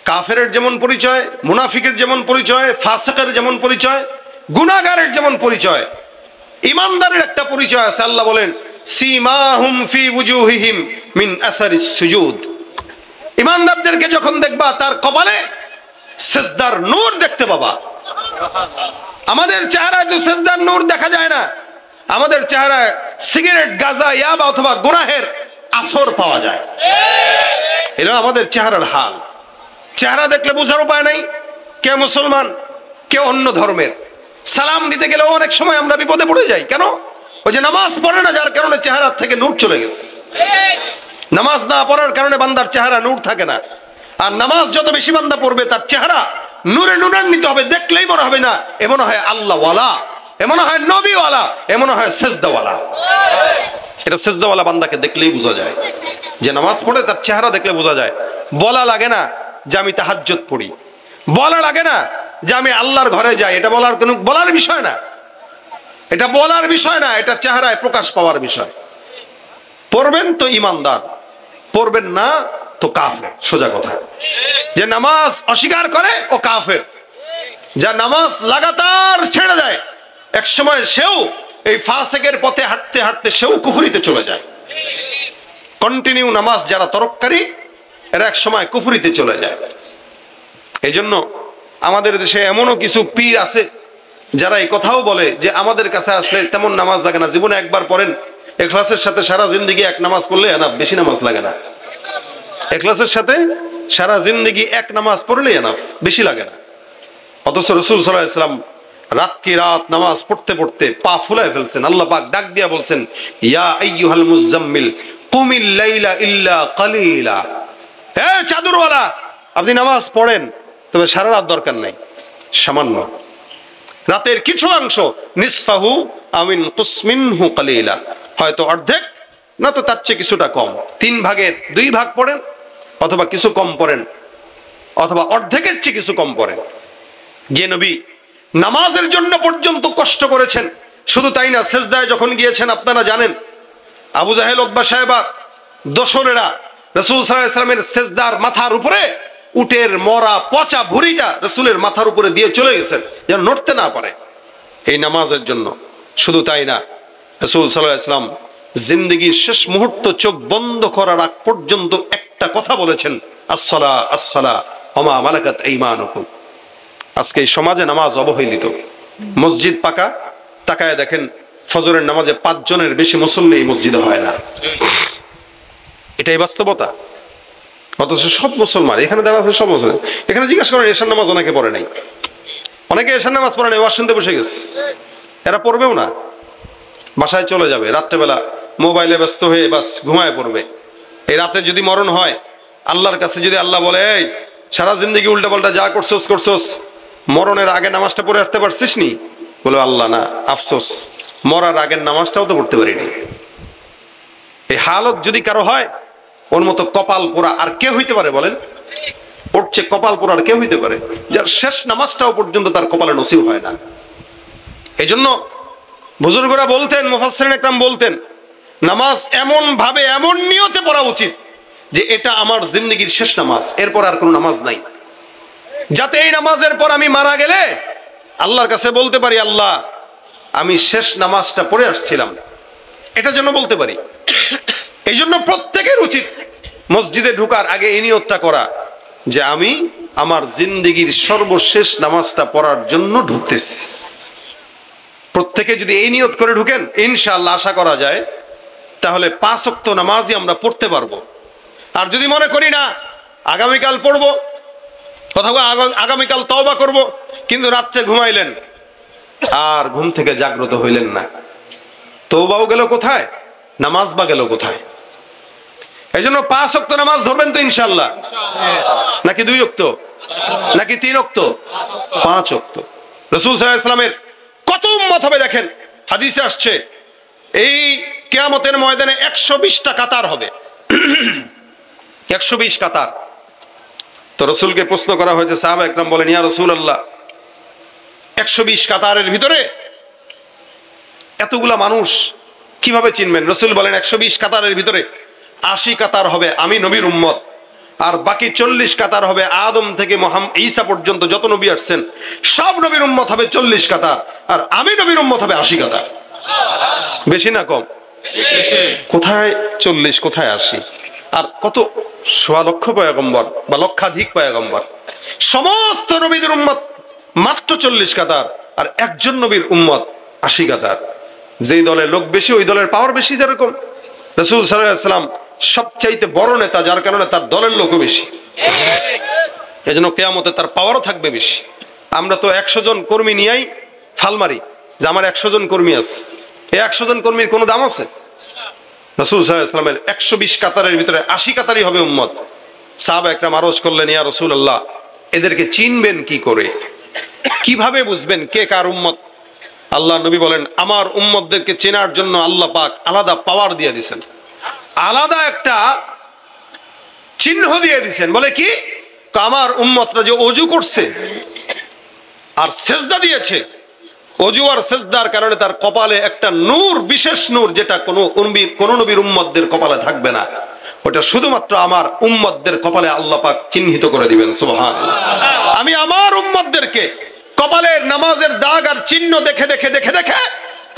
কাফেরের যেমন পরিচয়, মুনাফিকের যেমন পরিচয়, ফাসিকের যেমন পরিচয়, গুনাহগারের যেমন পরিচয়, ইমানদারের একটা পরিচয় আছে। আল্লাহ বলেন, সীমাহুম ফি ওয়ুজুহিহিম মিন আসারিস সুজুদ। ইমানদারদেরকে যখন দেখবা তার কপালে সিজদার নূর দেখতে পাবা। আমাদের চেহারায় তো সিজদার নূর দেখা যায় না, আমাদের চেহারায় সিগারেট, গাঁজা, ইয়াবা অথবা গুনাহের আসর পাওয়া যায়। এটা আমাদের চেহারার হাল। চেহারা দেখলে বোঝার উপায় নাই কে মুসলমান কে অন্য ধর্মের। সালাম দিতে গেলেও অনেক সময় আমরা বিপদে পড়ে যাই। কেন? ওই যে নামাজ পড়ে না, যার কারণে চেহারা থেকে নূর চলে গেছে। নামাজ না পড়ার কারণে বান্দার চেহারা নূর থাকে না। আর নামাজ যত বেশি বান্দা পড়বে তার চেহারা নূরে নূরান্বিত হবে। দেখলেই মনে হবে না এ মনে হয় আল্লাহওয়ালা, এ মনে হয় নবীওয়ালা, এ মনে হয় সেজদাওয়ালা। এটা সেজদাওয়ালা বান্দাকে দেখলেই বোঝা যায় যে নামাজ পড়ে, তার চেহারা দেখলে বোঝা যায়। বলা লাগে না যে আমি তাহাজ্জুদ পড়ি, বলা লাগে না যে আমি আল্লাহর ঘরে যাই। এটা বলার বিষয় না, এটা বলার বিষয় না, এটা চেহারায় প্রকাশ পাওয়ার বিষয়। পড়বেন তো ইমানদার, পড়বেন না তো কাফের। সোজা কথা। যে নামাজ অস্বীকার করে ও কাফের, যা নামাজ লাগাতার ছেড়ে দেয় এক সময় সেও এই ফাসিকের পথে হাঁটতে হাঁটতে সেও কুফরিতে চলে যায়। কন্টিনিউ নামাজ যারা তরককারী এরা এক সময় কুফরিতে চলে যায়। এই জন্য আমাদের দেশে এমনও কিছু পীর আছে যারা এই কথাও বলে যে আমাদের কাছে আসলে তেমন নামাজ লাগে না, জীবনে একবার পড়েন, ইখলাসের সাথে সারা জিন্দেগি এক নামাজ পড়লে এনাফ, বেশি নামাজ লাগে না। ইখলাসের সাথে সারা জিন্দেগি এক নামাজ পড়লে এনাফ, বেশি লাগে না। অথচ রাসূল সাল্লাল্লাহু আলাইহি ওয়াসাল্লাম রাত কি রাত নামাজ পড়তে পড়তে পা ফুলায় ফেলছেন। আল্লাহ পাক ডাক দিয়া বলছেন, ইয়া আইয়ুহাল মুজাম্মিল কুমিল লাইলা ইল্লা কালিলা। হে চাদরওয়ালা, আপনি নামাজ পড়েন, তবে সারা রাত দরকার নাই, সামান্য। রাতের কিছু অংশ, নিসফাহু আমিন কুসমিনহু কালিলা, হয়তো অর্ধেক না তো তার চেয়ে কিছুটা কম, 3 ভাগের 2 ভাগ পড়েন, অথবা কিছু কম পড়েন, অথবা অর্ধেকের চেয়ে কিছু কম পড়েন। যে নবী নামাজের জন্য পর্যন্ত কষ্ট করেছেন, শুধু তাই না, সেজদায় যখন গিয়েছেন আপনারা জানেন, আবু জাহেল, উতবা সাহেবা, দোসরেরা রাসূল সাল্লাল্লাহু আলাইহি ওয়াসাল্লামের সেজদার মাথার উপরে উটের মরা পচা ভুঁড়িটা রাসূলের মাথার উপরে দিয়ে চলে গেছেন যেন নড়তে না পারে এই নামাজের জন্য। শুধু তাই না, রাসূল সাল্লাল্লাহু আলাইহি ওয়াসাল্লাম জিন্দেগির শেষ মুহূর্ত চোখ বন্ধ করার আগ পর্যন্ত একটা কথা বলেছেন, আসসালা আসসালা ওয়া মা মালাকাত আইমানুকুম। আজকে এই সমাজে নামাজ অবহেলিত, মসজিদ পাকা, তাকায় দেখেন ফজরের নামাজে 5 জনের বেশি মুসল্লি এই মসজিদে হয় না। এটাই বাস্তবতা। অথচ সব মুসলমান এখানে দাঁড়া আছে, সব মুসলমান এখানে জিজ্ঞাসা করেন এশার নামাজ অনেকে পড়ে নাই, অনেকে এশার নামাজ পড়ে নাই, ওয়াজ শুনতে বসে গেছে, এরা পড়বেও না, বাসায় চলে যাবে, রাত্রেবেলা মোবাইলে ব্যস্ত হয়ে বাস ঘুমায় পড়বে। এই রাতে যদি মরণ হয়, আল্লাহর কাছে যদি আল্লাহ বলে, এই সারা জিন্দগি উল্টা পাল্টা যা করছোস করছোস, মরণের আগে নামাজটা পড়ে আসতে পারছিস নি? বলে আল্লাহ না, আফসোস, মরার আগের নামাজটাও তো পড়তে পারিনি। এই হালত যদি কারো হয়, ওর মতো কপাল পোড়া আর কে হইতে পারে বলেন? ওর চেয়ে কপাল পোড়া আর কে হইতে পারে, যার শেষ নামাজটাও পর্যন্ত তার কপালে নসিব হয় না। এই জন্য বুজুর্গরা বলতেন, মুফাসসিরিন ইকরাম বলতেন, নামাজ এমন ভাবে এমন নিয়তে পড়া উচিত যে এটা আমার জিন্দেগির শেষ নামাজ, এরপর আর কোনো নামাজ নাই, যাতে এই নামাজের পর আমি মারা গেলে আল্লাহর কাছে বলতে পারি, আল্লাহ আমি শেষ নামাজটা পড়ে আসছিলাম, এটা যেন বলতে পারি। এই জন্য প্রত্যেকের উচিত মসজিদে ঢোকার আগে এই নিয়তটা করা যে আমি আমার জিন্দেগির সর্বশেষ নামাজটা পড়ার জন্য ঢুকতেছি। প্রত্যেকে যদি এই নিয়ত করে ঢুকেন, ইনশাআল্লাহ আশা করা যায় তাহলে 5 ওয়াক্ত নামাজই আমরা পড়তে পারবো। আর যদি মনে করি না আগামীকাল পড়বো, অথবা আগামীকাল তওবা করব, কিন্তু রাত্রে ঘুমাইলেন আর ঘুম থেকে জাগ্রত হইলেন না, তওবাও গেল কোথায়, নামাজ বা গেল কোথায়? এই জন্য 5 ওয়াক্ত নামাজ ধরবেন তো ইনশাআল্লাহ, নাকি 2 ওয়াক্ত, নাকি 3 ওয়াক্ত? 5 ওয়াক্ত। রাসূল সাল্লাল্লাহু আলাইহি ওয়াসাল্লামের কত উম্মত হবে দেখেন, হাদিসে আসছে এই কিয়ামতের ময়দানে 120টা কাতার হবে, 120 কাতার। তো রাসূলকে প্রশ্ন করা হয়েছে, সাহাবা একরাম বলেন, ইয়া রাসূলুল্লাহ 120 কাতারের ভিতরে এতগুলা মানুষ কিভাবে চিনবেন? রাসূল বলেন 120 কাতারের ভিতরে 80 কাতার হবে আমি নবীর উম্মত, আর বাকি 40 কাতার হবে আদম থেকে ঈসা পর্যন্ত যত নবী আসছেন সব নবীর উম্মত হবে 40 কাতার, আর আমি নবীর উম্মত হবে 80 কাতার। বেশি না কম? কোথায় 40, কোথায় 80? আর কত সোয়া লক্ষ পয়গম্বর বা লক্ষাধিক পয়গম্বর, সমস্ত নবীদের উম্মত মাত্র 40 কাতার, আর একজন নবীর উম্মত 80 কাতার। যেই দলের লোক বেশি ওই দলের পাওয়ার বেশি। যেরকম রাসূল সাল্লাল্লাহু আলাইহি ওয়াসাল্লাম সবচাইতে বড় নেতা, যার কারণে তার দলের লোকও বেশি, এজন্য কিয়ামতে তার পাওয়ারও থাকবে বেশি। আমরা তো 100 জন কর্মী নিয়েই ফাল মারি যে আমার 100 জন কর্মী আছে, এই 100 জন কর্মীর কোনো দাম আছে? রাসূল সাল্লাল্লাহু আলাইহি ওয়াসাল্লামের 120 কাতারের ভিতরে 80 কাতারই হবে উম্মত। সাহাবা একরাম আরজ করলেন, ইয়া রাসূলুল্লাহ এদেরকে চিনবেন কি করে, কিভাবে বুঝবেন কে কার উম্মত? আল্লাহ নবী বলেন, আমার উম্মতদেরকে চেনার জন্য আল্লাহ পাক আলাদা পাওয়ার দিয়ে দিয়েছেন, আলাদা একটা চিহ্ন দিয়ে দিয়েছেন। বলে কি? আমার উম্মতরা যে ওযু করছে আর সেজদা দিয়েছে, ওযু আর সেজদার কারণে তার কপালে একটা নূর, বিশেষ নূর, যেটা কোন নবীর উম্মতদের কপালে থাকবে না, ওটা শুধুমাত্র আমার উম্মতদের কপালে আল্লাহ পাক চিহ্নিত করে দিবেন। সুবহানাল্লাহ। আমি আমার উম্মতদেরকে কপালের নামাজের দাগ আর চিহ্ন দেখে দেখে দেখে দেখে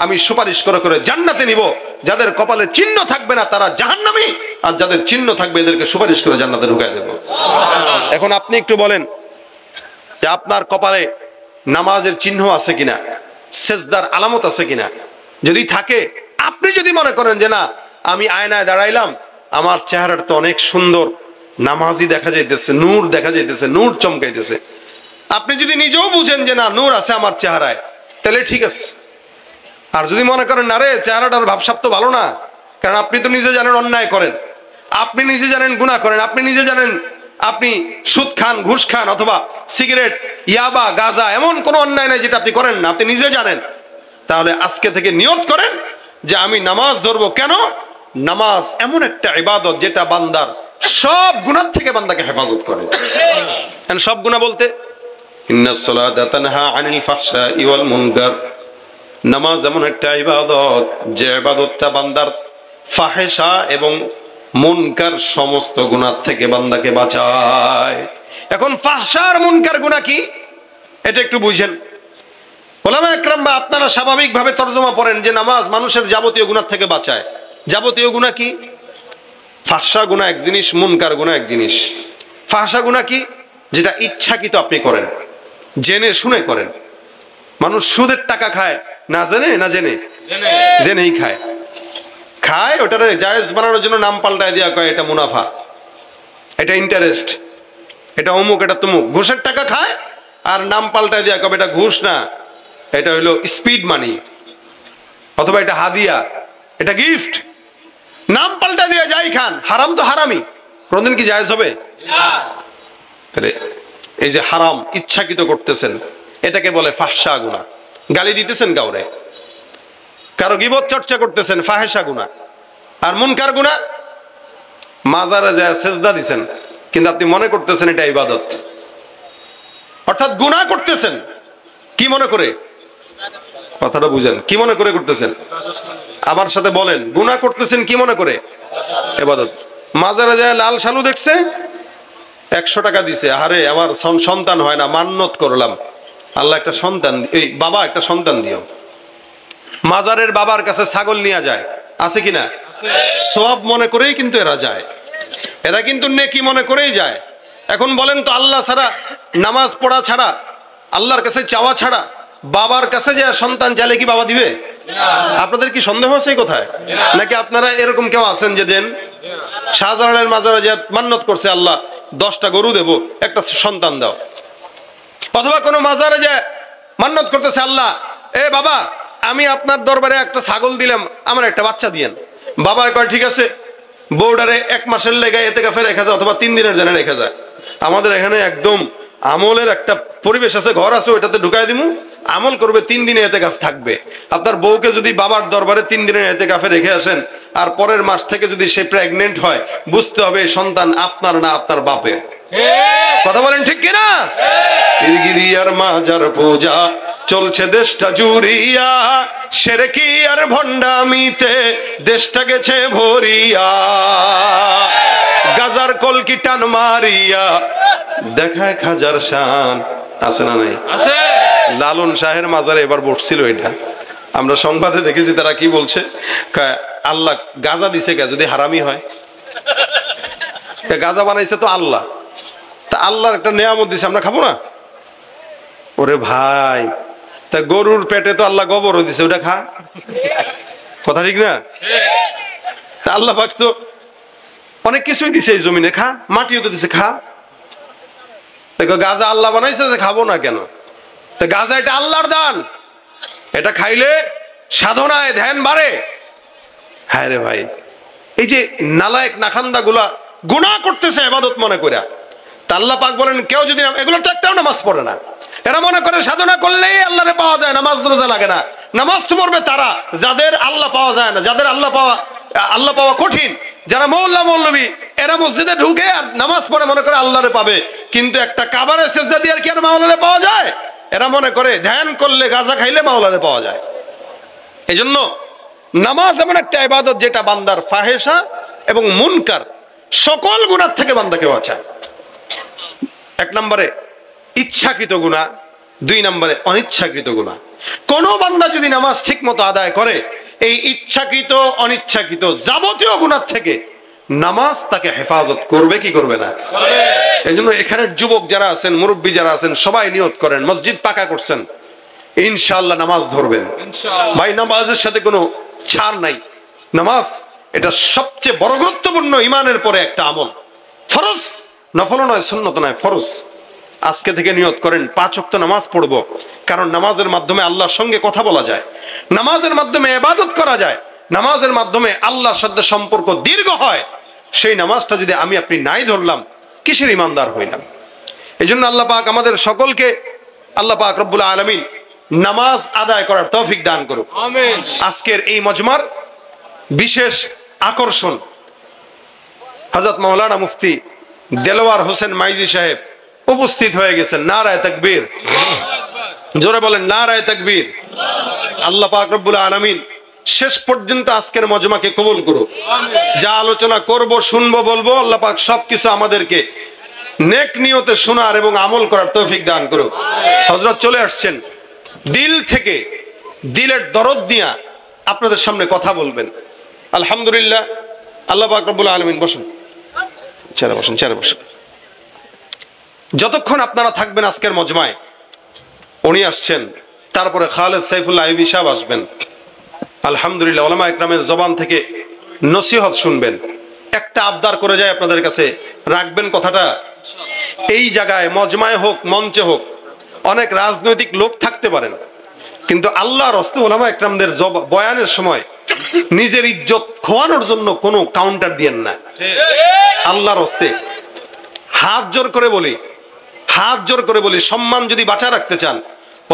আমি সুপারিশ করে করে জান্নাতে নিব। যাদের কপালে চিহ্ন থাকবে না তারা জাহান্নামী, আর যাদের চিহ্ন থাকবে এদেরকে সুপারিশ করে জান্নাতে ঢুকায় দেব। এখন আপনি একটু বলেন যে আপনার কপালে নামাজের চিহ্ন আছে কিনা, সেজদার আলামত আছে কিনা? যদি থাকে, আপনি যদি মনে করেন যে না আমি আয়নায় দাঁড়াইলাম, আমার চেহারাটা তো অনেক সুন্দর, নামাজি দেখা যাইতেছে, নূর দেখা যাইতেছে, নূর চমকাইতেছে, আপনি যদি নিজেও বুঝেন যে না নূর আছে আমার চেহারায়, তাহলে ঠিক আছে। আর যদি মনে করেন না রে চেহারাটার ভাবসাব তো ভালো না, কারণ আপনি তো নিজে জানেন অন্যায় করেন, আপনি নিজে জানেন গুনাহ করেন, আপনি নিজে জানেন আপনি সুদ খান, ঘুষ খান, অথবা সিগারেট, ইয়াবা, গাঁজা, এমন কোনো অন্যায় নাই যেটা আপনি করেন না, আপনি নিজে জানেন, তাহলে আজকে থেকে নিয়ত করেন যে আমি নামাজ ধরবো। কেন? নামাজ এমন একটা ইবাদত যেটা বান্দার সব গুনাহ থেকে বান্দাকে হেফাজত করে। সব গুনাহ বলতে ইন্নাস সালাতা তানহা আনিল ফাহশাই ওয়াল মুনকার, নামাজ এমন একটা ইবাদত যে ইবাদতটা বান্দার ফাহেশা এবং মুনকার সমস্ত গুনাহ থেকে বান্দাকে বাঁচায়। এখন ফাহশা আর মুনকার গুনাহ কি এটা একটু বুঝেন। ওলামা একরাম বা আপনারা স্বাভাবিকভাবে তরজমা পড়েন যে নামাজ মানুষের যাবতীয় গুনাহ থেকে বাঁচায়। যাবতীয় গুনাহ কি? ফাহশা গুনাহ এক জিনিস, মুনকার গুনাহ এক জিনিস। ফাহশা গুনাহ কি? যেটা ইচ্ছাকৃত আপনি করেন, জেনে শুনে করেন। মানুষ সুদের টাকা খায় না জেনে, না জেনে? জেনেই খায়। খায় ওটারে জায়েজ বানানোর জন্য নাম পাল্টায় দিয়া কয় এটা মুনাফা, এটা ইন্টারেস্ট, এটা অমুক, এটা তমুক। ঘুষের টাকা খায় আর নাম পাল্টায় দিয়া কবে এটা ঘুষ না, এটা হইলো স্পিড মানি, অথবা এটা হাদিয়া, এটা গিফট। নাম পাল্টা দিয়ে যাই খান। হারাম তো হারামি, কোনদিন কি জায়েজ হবে? এই যে হারাম ইচ্ছাকৃত করতেছেন এটাকে বলে ফাহশা গুনাহ। গালি দিতেছেন কাউরে, কারো গীবত চর্চা করতেছেন, ফাহেশা গুনাহ। আর মুনকার গুনাহ, মাজারে যায় সেজদা দিছেন কিন্তু আপনি মনে করতেছেন এটা ইবাদত, অর্থাৎ গুনাহ করতেছেন কি মনে করে? কথাটা বুঝেন, কি মনে করে করতেছেন? আমার সাথে বলেন, গুনাহ করতেছেন কি মনে করে? ইবাদত। মাজারে যায় লাল শালু দেখছে, 100 টাকা দিছে, আরে আমার সন্তান হয় না, মান্নত করলাম আল্লাহ একটা সন্তান, এই বাবা একটা সন্তান দিও। মাজারের বাবার কাছে ছাগল নিয়ে যায়, আছে কিনা? সওয়াব মনে করেই কিন্তু এরা যায়, এরা কিন্তু নেকি মনে করেই যায়। এখন বলেন তো, আল্লাহ ছাড়া, নামাজ পড়া ছাড়া, আল্লাহর কাছে চাওয়া ছাড়া বাবার কাছে যে সন্তান চাইলে কি বাবা দিবে? আপনাদের কি সন্দেহ আছে এই কথায়? নাকি আপনারা এরকম কেউ আছেন যে দেন? শাহজালালের মাজারে যে মান্নত করছে, আল্লাহ 10টা গরু দেব, একটা সন্তান দাও। অথবা কোনো মাজারে যে মান্নত করতেছে, আল্লাহ এ বাবা আমি আপনার দরবারে একটা ছাগল দিলাম, আমার একটা বাচ্চা দিয়েন। বাবা কয় ঠিক আছে, বউডারে 1 মাসের লেগে এতেকাফে রেখা যায়, অথবা 3 দিনের জন্য রেখা যায়। আমাদের এখানে একদম আমলের একটা পরিবেশ আছে, ঘর আছে, ওইটাতে ঢুকাই দিমু, আমল করবে, 3 দিনে এতেকাফ থাকবে। আপনার বউকে যদি বাবার দরবারে 3 দিনের এতেকাফে রেখে আসেন, আর পরের মাস থেকে যদি সে প্রেগনেন্ট হয়, বুঝতে হবে সন্তান আপনার না, আপনার বাপের। কথা বলেন ঠিক কিনা? পীরগিরিয়ার মাজার পূজা চলছে দেশটা জুড়িয়া, শিরকি আর ভণ্ডামিতে দেশটা গেছে ভরিয়া, গাজার কলকি টান মারিয়া দেখায় খাজার শান। আছে না নাই? আছে। লালন শাহের মাজারে এবার বসছিল, এটা আমরা সংবাদে দেখেছি। তারা কি বলছে? আল্লাহ গাজা দিছে কে যদি হারামি হয়? গাজা বানাইছে তো আল্লাহ, তা আল্লাহর একটা নেয়ামত দিছে, আমরা খাবো না? ওরে ভাই, তা গরুর পেটে তো আল্লাহ গোবরও দিছে, ওটা খা। কথা ঠিক না? তা আল্লাহ পাক তো অনেক কিছুই দিছে এই জমিনে, খা। মাটিও তো দিছে, খা। দেখো গাজা আল্লাহ বানাইছে, খাবো না কেন? তা গাজা এটা আল্লাহর দান, এটা খাইলে সাধনায় ধ্যান বাড়ে। হ্যাঁ রে ভাই, এই যে নালায়েক নাখান্দা গুলা গুনাহ করতেছে ইবাদত মনে করে, তা আল্লাহ পাক বলেন কেউ যদি, এগুলো তো একটাও নামাজ পড়ে না, এরা মনে করে সাধনা করলেই আল্লাহরে পাওয়া যায়, নামাজ রোজা লাগে না। নামাজ তো পড়বে তারা যাদের আল্লাহ পাওয়া যায় না, যাদের আল্লাহ পাওয়া কঠিন, যারা মৌল্লা মৌলবী, এরা মসজিদে ঢুকে আর নামাজ পড়ে মনে করে আল্লাহরে পাবে, কিন্তু একটা কাবারে সেজদা দিয়ে আর কি আর মাওলারে পাওয়া যায়? এরা মনে করে ধ্যান করলে, গাঁজা খাইলে মাওলারে পাওয়া যায়। এজন্য নামাজ এমন একটা ইবাদত যেটা বান্দার ফাহেশা এবং মুনকার সকল গুনাহ থেকে বান্দাকে বাঁচায়। 1 নম্বরে ইচ্ছাকৃত গুনাহ, 2 নম্বরে অনিচ্ছাকৃত গুনাহ। কোন বান্দা যদি নামাজ ঠিক মতো আদায় করে, এই ইচ্ছাকৃত অনিচ্ছাকৃত যাবতীয় গুনাহ থেকে নামাজ তাকে হেফাজত করবে কি করবে না? এই জন্য এখানের যুবক যারা আছেন, মুরব্বী যারা আছেন, সবাই নিয়ত করেন, মসজিদ পাকা করছেন, ইনশাআল্লাহ নামাজ ধরবেন। ভাই নামাজের সাথে কোনো ছাড় নাই। নামাজ এটা সবচেয়ে বড় গুরুত্বপূর্ণ ইমানের পরে একটা আমল, ফরজ, নফল নয়, সুন্নত নয়, ফরজ। আজকে থেকে নিয়ত করেন 5 ওয়াক্ত নামাজ পড়বো, কারণ নামাজের মাধ্যমে আল্লাহর সঙ্গে কথা বলা যায়, নামাজের মাধ্যমে ইবাদত করা যায়, নামাজের মাধ্যমে আল্লাহর সাথে সম্পর্ক দীর্ঘ হয়। সেই নামাজটা যদি আমি আপনি নাই ধরলাম, কিসের ইমানদার হইলাম? এই জন্য আল্লাহ পাক আমাদের সকলকে, আল্লাহ পাক রব্বুল আলামিন নামাজ আদায় করার তৌফিক দান করুক। আমিন। আজকের এই মজমার বিশেষ আকর্ষণ হযরত মাওলানা মুফতি দেলোয়ার হোসেন মাইজি সাহেব উপস্থিত হয়ে গেছেন। নারায়ে তাকবীর, জোরে বলেন নারায়ে তাকবীর। আল্লাহ পাক রব্বুল আলামিন শেষ পর্যন্ত আজকের মজমাকে কবুল করুক। যা আলোচনা করব, শুনবো, বলবো, আল্লাহ পাক সবকিছু আমাদেরকে নেক নিয়তে শোনার এবং আমল করার তৌফিক দান করুক। হযরত চলে আসছেন, দিল থেকে, দিলের দরদ দিয়া আপনাদের সামনে কথা বলবেন। আলহামদুলিল্লাহ, আল্লাহ পাক রব্বুল আলামিন। বসেন, চেয়ারে বসেন, চেয়ারে বসেন। যতক্ষণ আপনারা থাকবেন আজকের মজমায়, উনি আসছেন, তারপরে খালেদ সাইফুল্লাহ আইয়ুবী সাহেব আসবেন। আলহামদুলিল্লাহ, উলামা ইকরামের জবান থেকে নসিহত শুনবেন। একটা আবদার করে যায় আপনাদের কাছে, রাখবেন কথাটা। এই জায়গায় মজমায় হোক, মঞ্চে হোক, অনেক রাজনৈতিক লোক থাকতে পারেন, কিন্তু আল্লাহর রাস্তে উলামা ইকরামদের বয়ানের সময় নিজের ইজ্জত খোয়ানোর জন্য কোনো কাউন্টার দিয়েন না। আল্লাহর রাস্তে হাত জোর করে বলি, হাত জোর করে বলি, সম্মান যদি বাঁচা রাখতে চান,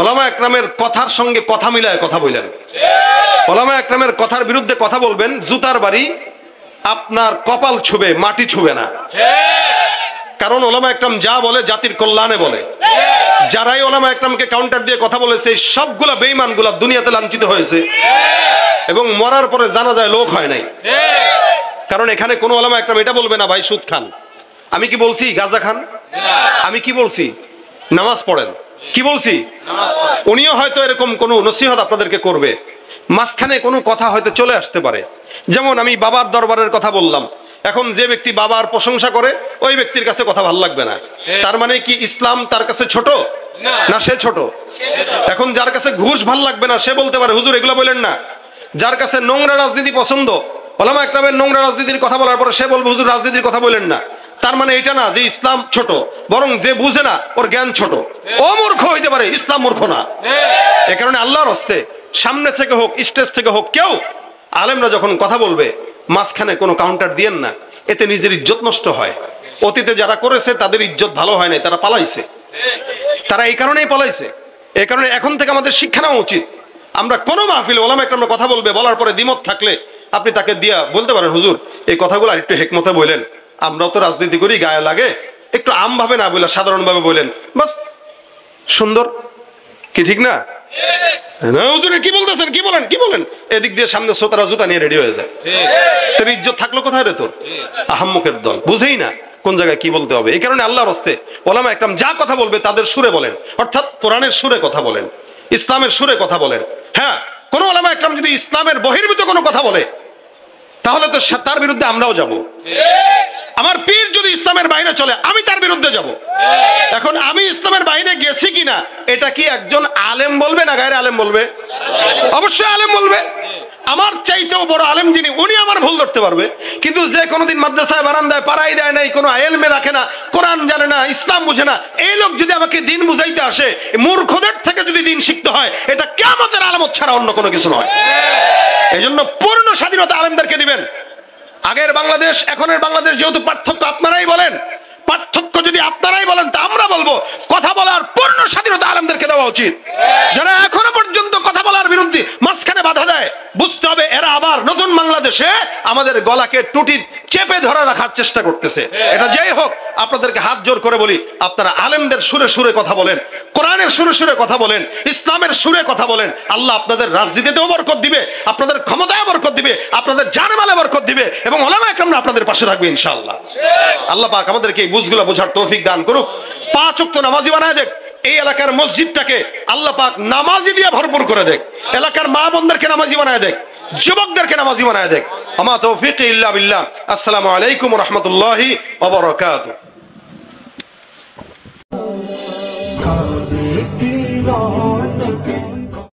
উলামা ইকরামের কথার সঙ্গে কথা মিলায় কথা বলেন। উলামা ইকরামের কথার বিরুদ্ধে কথা বলবেন, জুতার বাড়ি আপনার কপাল ছুবে, মাটি ছুবে না। কারণ উলামা ইকরাম যা বলে জাতির কল্যাণে বলে। যারাই উলামা ইকরামকে কাউন্টার দিয়ে কথা বলেছে, সবগুলা বেঈমানগুলা দুনিয়াতে লাঞ্ছিত হয়েছে এবং মরার পরে জানা যায় লোক হয় নাই। কারণ এখানে কোনো উলামা ইকরাম এটা বলবে না, ভাই সুদ খান। আমি কি বলছি গাঁজা খান? আমি কি বলছি নামাজ পড়েন? কি বলছি? উনিও হয়তো এরকম কোনো নসিহত আপনাদেরকে করবে, মাঝখানে কোনো কথা হয়তো চলে আসতে পারে। যেমন আমি বাবার দরবারের কথা বললাম, এখন যে ব্যক্তি বাবার প্রশংসা করে ওই ব্যক্তির কাছে কথা ভালো লাগবে না। তার মানে কি ইসলাম তার কাছে ছোট না? সে ছোট। এখন যার কাছে ঘুষ ভাল লাগবে না, সে বলতে পারে হুজুর এগুলো বলেন না। যার কাছে নোংরা রাজনীতি পছন্দ, উলামা ইকরামের নোংরা রাজনীতির কথা বলার পরে সে বলবে হুজুর রাজনীতির কথা বলেন না। তার মানে এটা না যে ইসলাম ছোট, বরং যে বুঝে না ওর জ্ঞান ছোট। ও মূর্খ হইতে পারে, ইসলাম মূর্খ না। এ কারণে আল্লাহর রাস্তে সামনে থেকে হোক, স্টেজ থেকে হোক, কেউ আলেমরা যখন কথা বলবে মাঝখানে কোনো কাউন্টার দিয়েন না, এতে নিজের ইজ্জত নষ্ট হয়। অতীতে যারা করেছে তাদের ইজ্জত ভালো হয় নাই, তারা পালাইছে, তারা এই কারণেই পালাইছে। এই কারণে এখন থেকে আমাদের শিক্ষা নেওয়া উচিত। আমরা কোনো মাহফিলে উলামা ইকরামরা কথা বলবে, বলার পরে দ্বিমত থাকলে আপনি তাকে দিয়া বলতে পারেন হুজুর এই কথাগুলো আরেকটু হেকমতে বললেন, আমরাও তো রাজনীতি করি, গায়ে লাগে, একটু আমভাবে না বলে সাধারণভাবে বলেন, বাস সুন্দর। কি ঠিক না? হুজুর কি বলতেছেন, কি বলেন, কি বলেন, এদিক দিয়ে সামনে শ্রোতারা জুতা নিয়ে রেডি হয়ে যায়। তোর ইজ্জত থাকলো কোথায় রে? তোর আহাম্মকের দল, বুঝেই না কোন জায়গায় কি বলতে হবে। এই কারণে আল্লাহর রাস্তে উলামা ইকরাম যা কথা বলবে তাদের সুরে বলেন, অর্থাৎ কোরআনের সুরে কথা বলেন, ইসলামের সুরে কথা বলেন। হ্যাঁ, কোন উলামা ইকরাম যদি ইসলামের বহির্ভূত কোনো কথা বলে তাহলে তো তার বিরুদ্ধে আমরাও যাব। আমার পীর যদি ইসলামের বাইরে চলে আমি তার বিরুদ্ধে যাব। এখন আমি ইসলামের বাইরে গেছি কিনা এটা কি একজন আলেম বলবে না গায়রে আলেম বলবে? অবশ্যই আলেম বলবে। আমার চাইতেও বড় আলেম যিনি, উনি আমার ভুল ধরতে পারবে, কিন্তু যে কোনোদিন মাদ্রাসায় বারান্দায় পাড়াই দেয় নাই, কোনো এলমে রাখে না, কোরআন জানে না, ইসলাম বুঝে না, এই লোক যদি আমাকে দিন বুঝাইতে আসে, মূর্খদের থেকে যদি দিন শিখতে হয়, এটা কিয়ামতের আলামত ছাড়া অন্য কোনো কিছু নয়। এই জন্য পূর্ণ স্বাধীনতা আলেমদেরকে দিবেন। আগের বাংলাদেশ এখনের বাংলাদেশ যেহেতু পার্থক্য আপনারাই বলেন, পার্থক্য যদি আপনারাই বলেন তা আমরা বলবো, কথা বলার পূর্ণ স্বাধীনতা আলেমদেরকে দেওয়া উচিত। যারা এখনো পর্যন্ত কথা বলার বিরুদ্ধে মাঝখানে বাধা দেয়, বুঝতে হবে এরা আবার নতুন বাংলাদেশে আমাদের গলাকে টুটি চেপে ধরে রাখার চেষ্টা করতেছে। এটা যেই হোক, আপনাদেরকে হাত জোর করে বলি, আপনারা আলেমদের সুরে সুরে কথা বলেন, কোরআনের সুরে সুরে কথা বলেন, ইসলামের সুরে কথা বলেন। আল্লাহ আপনাদের রাজনীতিতেও বরকত দিবে, আপনাদের ক্ষমতায় বরকত দিবে, আপনাদের জানমালে বরকত দিবে, এবং উলামা ইকরামরা আপনাদের পাশে থাকবে ইনশাআল্লাহ। আল্লাহ পাক আমাদেরকে এই বুঝগুলো বোঝার তৌফিক দান করুক। 5 ওয়াক্ত নামাজি বানায় দেখ, এই এলাকার মসজিদটাকে আল্লাহ পাক নামাজি দিয়ে ভরপুর করে দেখ, এলাকার মা বোনদেরকে নামাজি বানায় দেখ, যুবকদেরকে নামাজি বানায় দেখ। আমা তৌফিক ইল্লা বিল্লাহ। আসসালামু আলাইকুম ওয়া রাহমাতুল্লাহি ওয়া বারাকাতুহু।